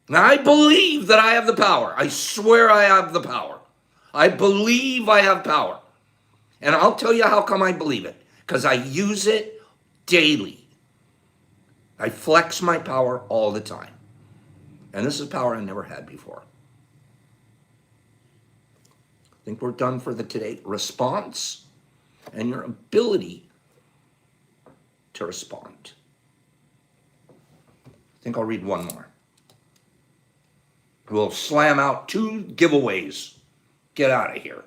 Now, I believe that I have the power. I swear I have the power. I believe I have power. And I'll tell you how come I believe it. Because I use it daily. I flex my power all the time. And this is power I never had before. I think we're done for the today. Response and your ability to respond. I think I'll read one more. We'll slam out 2 giveaways. Get out of here.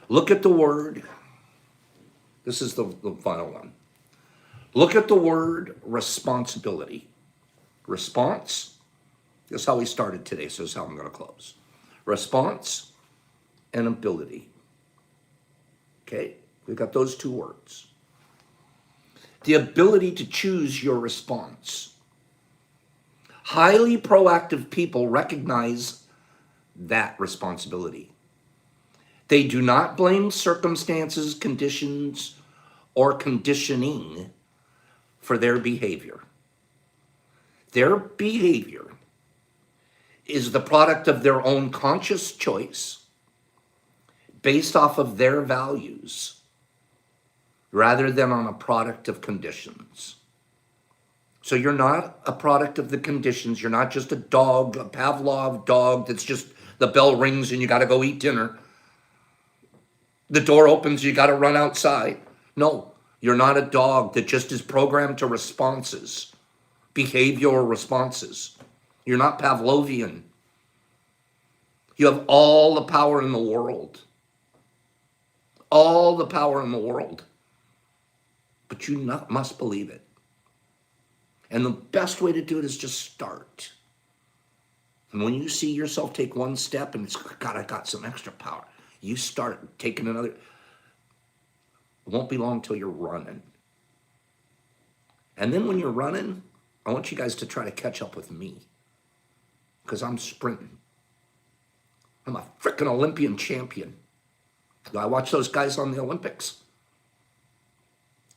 Look at the word. This is the final one. Look at the word responsibility. Response. This is how we started today, so this is how I'm going to close. Response and ability. Okay? We've got those 2 words. The ability to choose your response. Highly proactive people recognize that responsibility. They do not blame circumstances, conditions, or conditioning for their behavior. Their behavior is the product of their own conscious choice based off of their values rather than on a product of conditions. So you're not a product of the conditions. You're not just a dog, a Pavlov dog that's just the bell rings and you got to go eat dinner. The door opens, you got to run outside. No, you're not a dog that just is programmed to responses, behavioral responses. You're not Pavlovian. You have all the power in the world. All the power in the world. But you must believe it. And the best way to do it is just start. And when you see yourself take one step and it's, God, I got some extra power. You start taking another. It won't be long till you're running. And then when you're running, I want you guys to try to catch up with me. Because I'm sprinting. I'm a freaking Olympian champion. Do I watch those guys on the Olympics?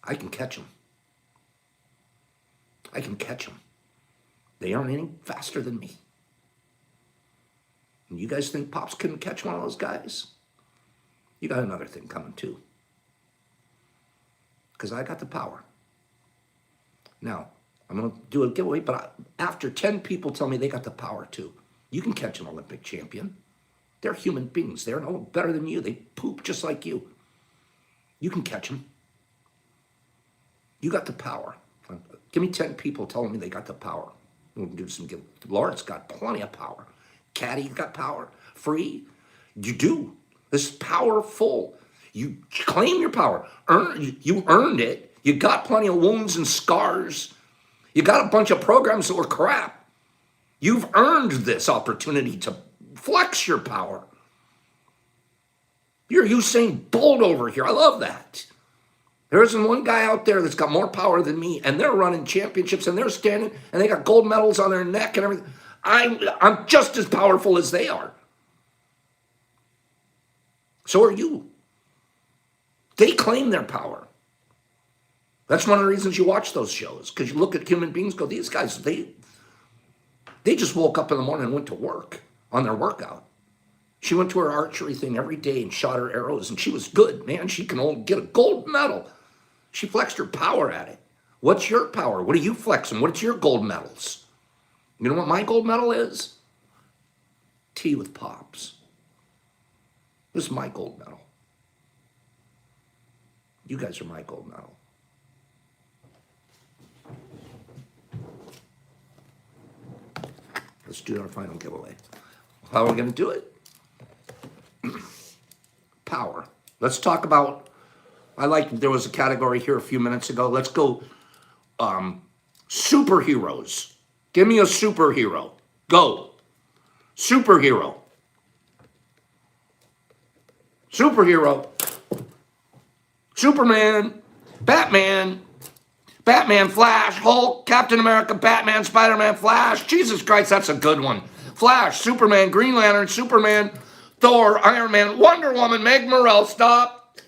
I can catch them. I can catch them. They aren't any faster than me. And you guys think Pops couldn't catch one of those guys? You got another thing coming too. Because I got the power. Now, I'm going to do a giveaway, but after 10 people tell me they got the power too, you can catch an Olympic champion. They're human beings. They're no better than you. They poop just like you. You can catch them. You got the power. Give me 10 people telling me they got the power. We'll do some give. Laura's got plenty of power. Caddy got power. Free. You do. This is powerful. You claim your power. You earned it. You got plenty of wounds and scars. You got a bunch of programs that were crap. You've earned this opportunity to flex your power. You're Usain Bolt over here. I love that. There isn't one guy out there that's got more power than me, and they're running championships, and they're standing, and they got gold medals on their neck and everything. I'm just as powerful as they are. So are you. They claim their power. That's one of the reasons you watch those shows, because you look at human beings, go, these guys, they just woke up in the morning and went to work on their workout. She went to her archery thing every day and shot her arrows, and she was good, man. She can only get a gold medal. She flexed her power at it. What's your power? What are you flexing? What's your gold medals? You know what my gold medal is? Tea with Pops. This is my gold medal. You guys are my gold medal. Let's do our final giveaway. How are we going to do it? Power. Let's talk about There was a category here a few minutes ago. Let's go superheroes. Give me a superhero. Go. Superhero. Superhero. Superman. Batman. Batman, Flash, Hulk, Captain America, Batman, Spider-Man, Flash. Jesus Christ, that's a good one. Flash, Superman, Green Lantern, Superman, Thor, Iron Man, Wonder Woman, Meg Morrell. Stop.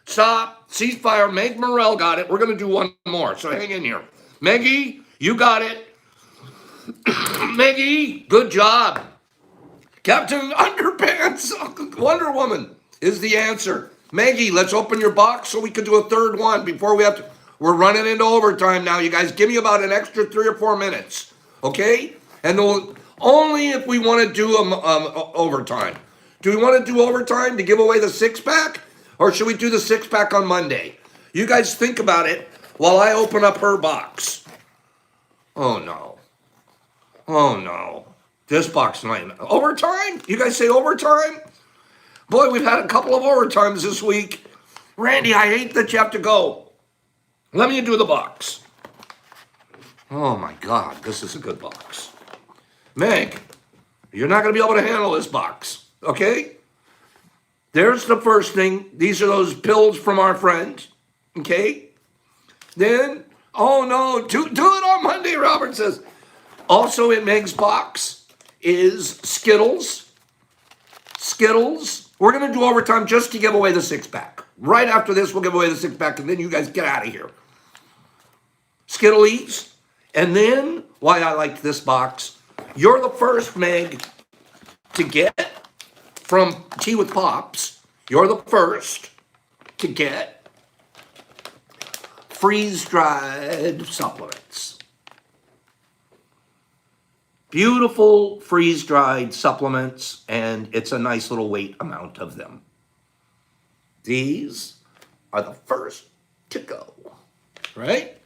Stop. Ceasefire. Meg Morrell got it. We're going to do one more, so hang in here. Meggie, you got it. Meggie, good job. Captain Underpants, Wonder Woman is the answer. Maggie, let's open your box so we can do a third one before we have to. We're running into overtime now, you guys. Give me about an extra 3 or 4 minutes, okay? And only if we want to do overtime. Do we want to do overtime to give away the 6-pack? Or should we do the 6-pack on Monday? You guys think about it while I open up her box. Oh, no. Oh, no. This box might. Overtime? You guys say overtime? Boy, we've had a couple of overtimes this week. Randy, I hate that you have to go. Let me do the box. Oh, my God. This is a good box. Meg, you're not going to be able to handle this box, okay? There's the first thing. These are those pills from our friend, okay? Then, oh, no, do it on Monday, Robert says. Also in Meg's box is Skittles. Skittles. We're going to do overtime just to give away the 6-pack. Right after this, we'll give away the 6-pack, and then you guys get out of here. Skittles. And then, why I like this box, you're the first, Meg, to get from Tea with Pops. You're the first to get freeze-dried supplements. Beautiful freeze-dried supplements, and it's a nice little weight amount of them. These are the first to go, right?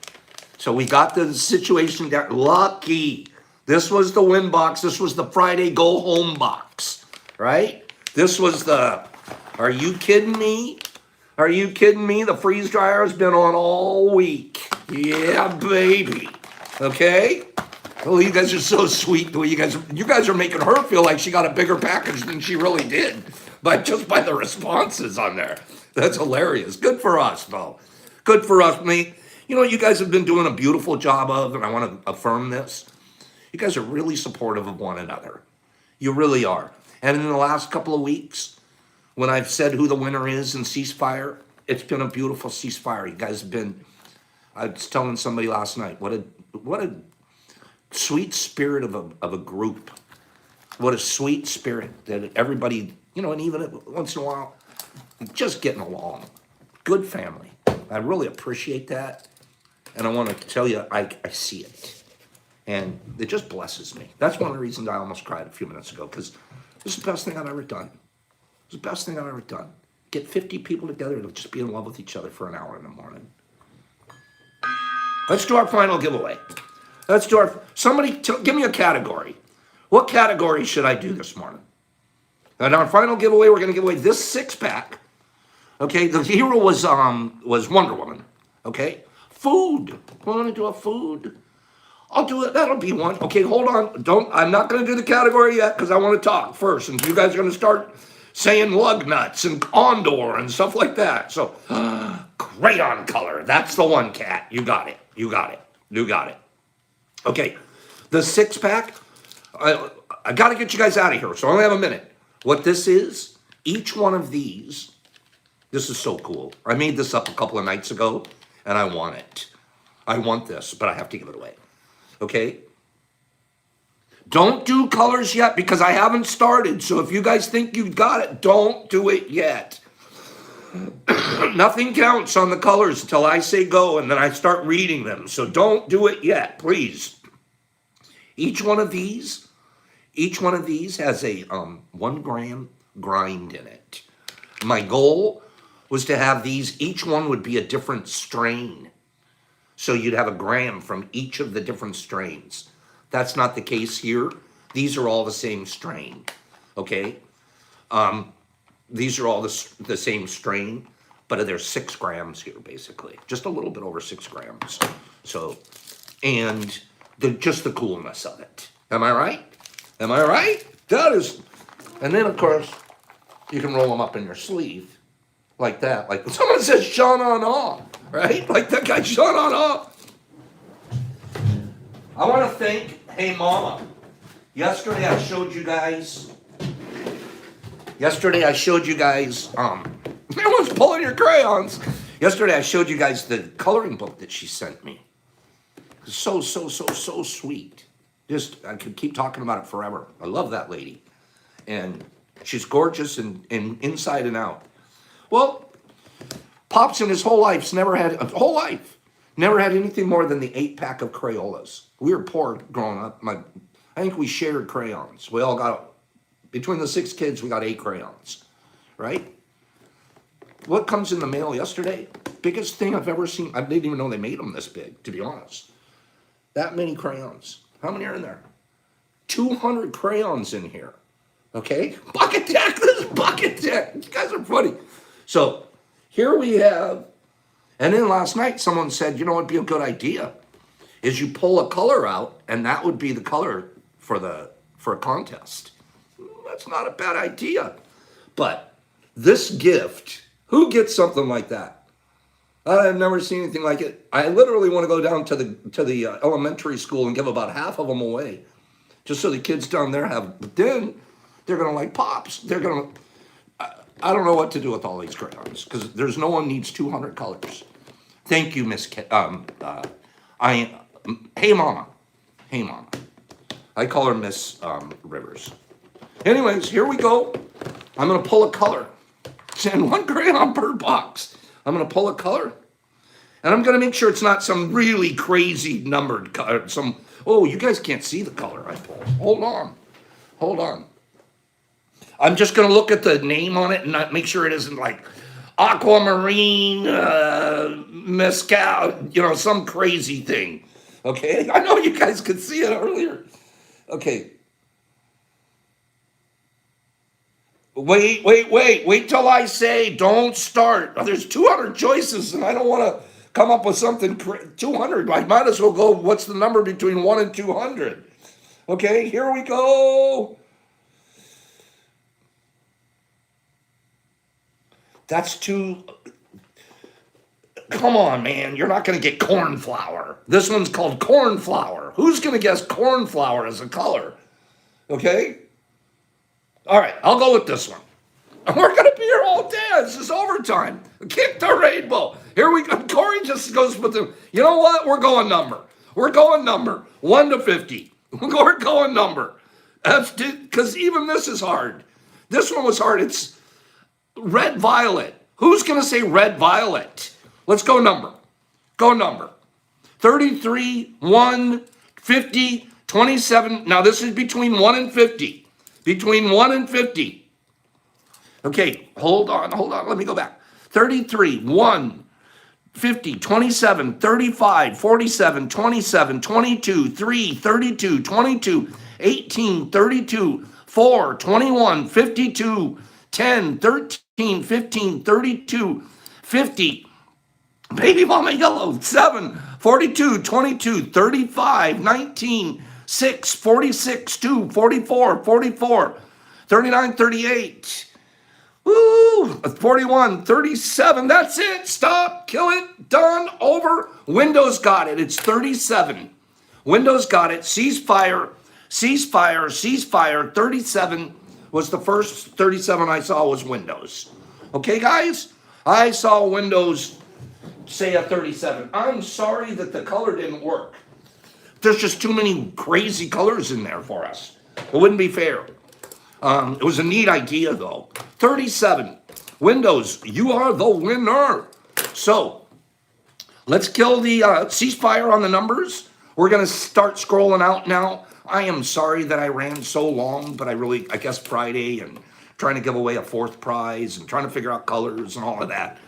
So we got the situation there. Lucky. This was the win box. This was the Friday go home box, right? This was the, are you kidding me? Are you kidding me? The freeze dryer has been on all week. Yeah, baby. Okay? Oh, you guys are so sweet. The way you guys are making her feel like she got a bigger package than she really did, but just by the responses on there. That's hilarious. Good for us, though. Good for us, mate. You know what you guys have been doing a beautiful job of, and I want to affirm this. You guys are really supportive of one another. You really are. And in the last couple of weeks, when I've said who the winner is in Ceasefire, it's been a beautiful ceasefire. You guys have been, I was telling somebody last night, what a sweet spirit of a group. What a sweet spirit that everybody, and even once in a while, just getting along. Good family. I really appreciate that. And I want to tell you, I see it. And it just blesses me. That's one of the reasons I almost cried a few minutes ago, because this is the best thing I've ever done. It's the best thing I've ever done. Get 50 people together to just be in love with each other for an hour in the morning. Let's do our final giveaway. Give me a category. What category should I do this morning? And our final giveaway, we're going to give away this 6-pack. Okay, the hero was Wonder Woman. Okay, food. We're going to do a food. I'll do it. That'll be one. Okay, hold on. I'm not going to do the category yet because I want to talk first, and you guys are going to start saying lug nuts and Condor and stuff like that. So, crayon color. That's the one, Cat. You got it. You got it. You got it. Okay, the 6-pack. I got to get you guys out of here, so I only have a minute. What this is, each one of these. This is so cool. I made this up a couple of nights ago, and I want it. I want this, but I have to give it away. Okay? Don't do colors yet because I haven't started. So if you guys think you got it, don't do it yet. Nothing counts on the colors until I say go, and then I start reading them. So don't do it yet, please. Each one of these has a 1 gram grind in it. My goal was to have these, each one would be a different strain. So you'd have a gram from each of the different strains. That's not the case here. These are all the same strain, okay? These are all the same strain, but there's 6 grams here, basically. Just a little bit over 6 grams. So, and just the coolness of it. Am I right? Am I right? That is, and then of course, you can roll them up in your sleeve like that. Like someone says, Sean on off, right? Like that guy, Sean on off. I want to thank Hey Mama. Yesterday I showed you guys, everyone's pulling your crayons. Yesterday I showed you guys the coloring book that she sent me. So sweet. Just, I could keep talking about it forever. I love that lady. And she's gorgeous and inside and out. Well, Pops in his whole life never had anything more than the 8-pack of Crayolas. We were poor growing up. I think we shared crayons. We all got, between the 6 kids, we got 8 crayons, right? What comes in the mail yesterday? Biggest thing I've ever seen. I didn't even know they made them this big, to be honest. That many crayons. How many are in there? 200 crayons in here. Okay? Bucket deck. This is bucket deck. You guys are funny. So here we have, and then last night someone said, you know what would be a good idea? Is you pull a color out, and that would be the color for a contest. That's not a bad idea. But this gift, who gets something like that? I've never seen anything like it. I literally want to go down to the elementary school and give about half of them away, just so the kids down there have. But then they're gonna like Pops. They're gonna. I don't know what to do with all these crayons because there's no one needs 200 colors. Thank you, Miss. Hey Mama. Hey Mama. I call her Miss Rivers. Anyways, here we go. I'm gonna pull a color. Send 1 crayon per box. I'm going to pull a color, and I'm going to make sure it's not some really crazy numbered color. Oh, you guys can't see the color I pulled. Hold on. I'm just going to look at the name on it and not make sure it isn't like aquamarine, mezcal, some crazy thing. Okay? I know you guys could see it earlier. Okay. Wait till I say don't start. There's 200 choices and I don't want to come up with something 200. I might as well go, what's the number between 1 and 200? Okay, here we go. That's too, come on, man. You're not going to get corn flour. This one's called corn flour. Who's going to guess corn flour as a color? Okay. All right, I'll go with this one. We're going to be here all day. This is overtime. Kick the rainbow. Here we go. Corey just goes with the, you know what? We're going number. 1 to 50. We're going number. Because even this is hard. This one was hard. It's red violet. Who's going to say red violet? Let's go number. 33, 1, 50, 27. Now this is between 1 and 50. Between 1 and 50. Okay, hold on. Let me go back. 33, 1, 50, 27, 35, 47, 27, 22, 3, 32, 22, 18, 32, 4, 21, 52, 10, 13, 15, 32, 50. Baby mama yellow, 7, 42, 22, 35, 19, 6, 46, 2, 44, 44, 39, 38, woo, 41, 37, that's it, stop, kill it, done, over, Windows got it, it's 37, Windows got it, ceasefire, 37 was the first 37 I saw was Windows. Okay, guys, I saw Windows say a 37. I'm sorry that the color didn't work. There's just too many crazy colors in there for us. It wouldn't be fair. It was a neat idea, though. 37. Windows, you are the winner. So, let's kill the ceasefire on the numbers. We're going to start scrolling out now. I am sorry that I ran so long, but I guess Friday and trying to give away a 4th prize and trying to figure out colors and all of that.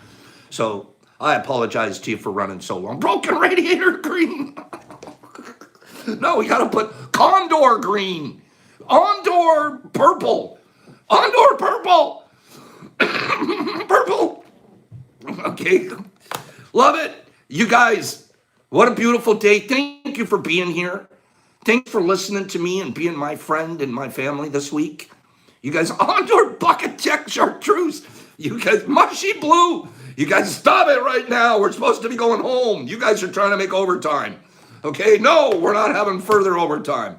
So, I apologize to you for running so long. Broken radiator green. No, we got to put Condor green. Ondor purple. Ondor purple. Purple. Okay? Love it. You guys, what a beautiful day. Thank you for being here. Thanks for listening to me and being my friend and my family this week. You guys, Andor Bucket Check Chartreuse. You guys, Mushy Blue. You guys, stop it right now. We're supposed to be going home. You guys are trying to make overtime. Okay? No, we're not having further overtime.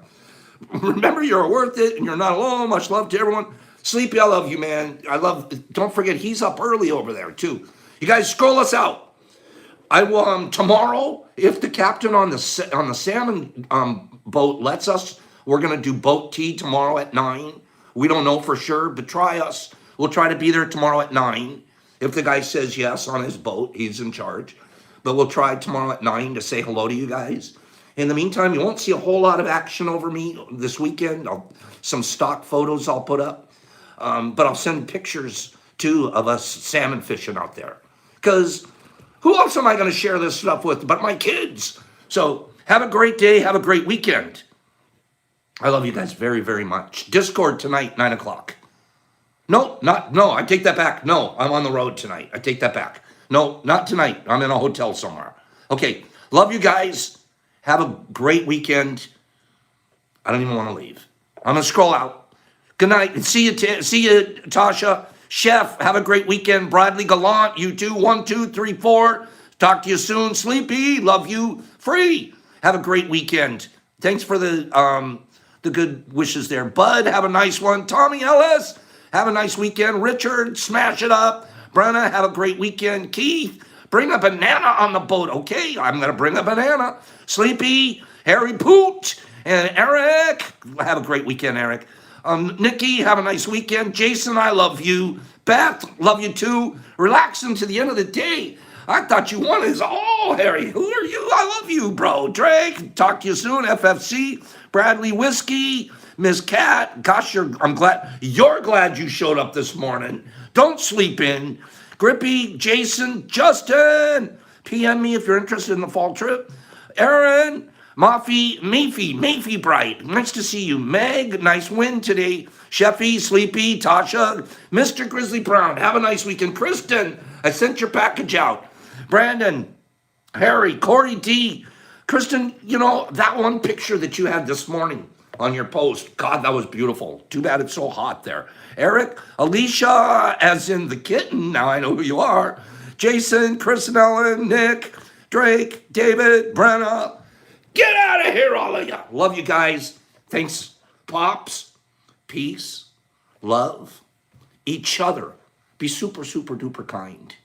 Remember, you're worth it and you're not alone. Much love to everyone. Sleepy, I love you, man. Don't forget, he's up early over there, too. You guys, scroll us out. I will, tomorrow, if the captain on the salmon boat lets us, we're going to do boat tea tomorrow at 9. We don't know for sure, but try us. We'll try to be there tomorrow at 9. If the guy says yes on his boat, he's in charge. But we'll try tomorrow at 9 to say hello to you guys. In the meantime, you won't see a whole lot of action over me this weekend. Some stock photos I'll put up. But I'll send pictures, too, of us salmon fishing out there. Because who else am I going to share this stuff with but my kids? So have a great day. Have a great weekend. I love you guys very, very much. Discord tonight, 9 o'clock. No, I take that back. No, I'm on the road tonight. I take that back. No, not tonight. I'm in a hotel somewhere. Okay, love you guys. Have a great weekend. I don't even want to leave. I'm going to scroll out. Good night. See you, Tasha. Chef, have a great weekend. Bradley Gallant, you too. 1, 2, 3, 4. Talk to you soon. Sleepy, love you. Free. Have a great weekend. Thanks for the good wishes there. Bud, have a nice one. Tommy Ellis, have a nice weekend. Richard, smash it up. Brenna, have a great weekend. Keith, bring a banana on the boat. Okay, I'm going to bring a banana. Sleepy, Harry Poot, and Eric, have a great weekend, Eric. Nikki, have a nice weekend. Jason, I love you. Beth, love you too. Relaxing to the end of the day. I thought you won his all, Harry. Who are you? I love you, bro. Drake, talk to you soon. FFC, Bradley Whiskey, Miss Cat. Gosh, I'm glad you showed up this morning. Don't sleep in. Grippy, Jason, Justin. PM me if you're interested in the fall trip. Aaron, Mafy Bright, nice to see you. Meg, nice win today. Sheffy, Sleepy, Tasha, Mr. Grizzly Brown, have a nice weekend. Kristen, I sent your package out. Brandon, Harry, Corey D. Kristen, that one picture that you had this morning on your post, God, that was beautiful. Too bad it's so hot there. Eric, Alicia, as in the kitten, now I know who you are. Jason, Chris and Ellen, Nick, Drake, David, Brenna. Get out of here, all of you. Love you guys. Thanks, Pops. Peace, love, each other. Be super, super duper kind.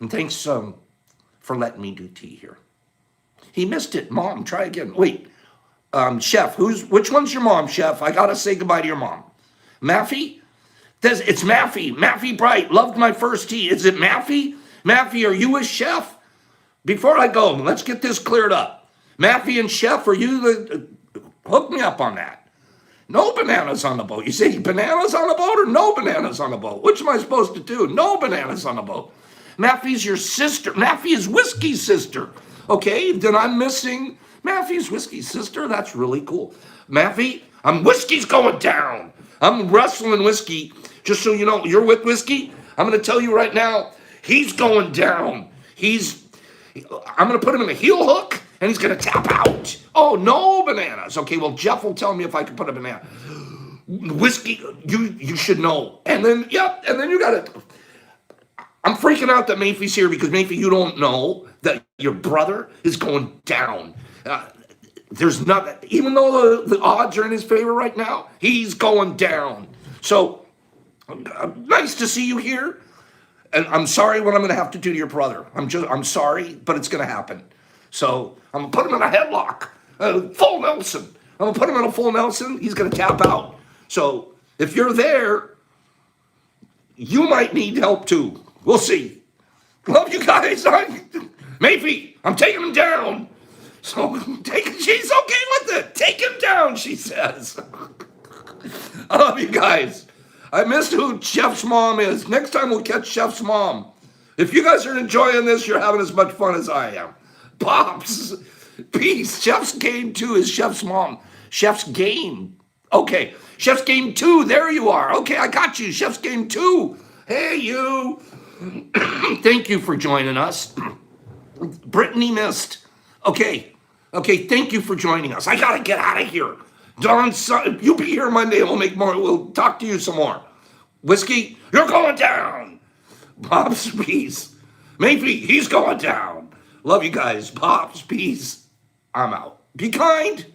And thanks for letting me do tea here. He missed it. Mom, try again. Wait, Chef, which one's your mom, Chef? I got to say goodbye to your mom. Maffy? It's Maffy. Maffy Bright. Loved my first tea. Is it Maffy? Maffy, are you a chef? Before I go, let's get this cleared up. Maffy and Chef, are you hook me up on that. No bananas on the boat. You say bananas on the boat or no bananas on the boat? Which am I supposed to do? No bananas on the boat. Maffy's your sister. Maffy is Whiskey's sister. Okay, then I'm missing Maffy's Whiskey's sister. That's really cool. Maffy, Whiskey's going down. I'm wrestling Whiskey. Just so you know, you're with Whiskey. I'm going to tell you right now, he's going down. I'm going to put him in a heel hook. And he's going to tap out. Oh, no bananas. Okay, well, Jeff will tell me if I can put a banana. Whiskey, you should know. And then you got it. I'm freaking out that Mayfie's here because, Mayfie, you don't know that your brother is going down. There's nothing, even though the odds are in his favor right now, he's going down. So, nice to see you here. And I'm sorry what I'm going to have to do to your brother. I'm sorry, but it's going to happen. So I'm going to put him in a headlock, full Nelson. I'm going to put him in a full Nelson. He's going to tap out. So if you're there, you might need help too. We'll see. Love you guys. Maybe I'm taking him down. So she's okay with it. Take him down, she says. I love you guys. I missed who Chef's mom is. Next time we'll catch Chef's mom. If you guys are enjoying this, you're having as much fun as I am. Pops, peace. Chef's Game 2 is Chef's mom. Chef's Game. Okay, Chef's Game 2, there you are. Okay, I got you. Chef's Game 2. Hey, you. Thank you for joining us. Brittany missed. Okay. Okay, thank you for joining us. I gotta get out of here. Don, you'll be here Monday. We'll talk to you some more. Whiskey, you're going down. Pops, peace. Maybe he's going down. Love you guys. Pops, peace. I'm out. Be kind.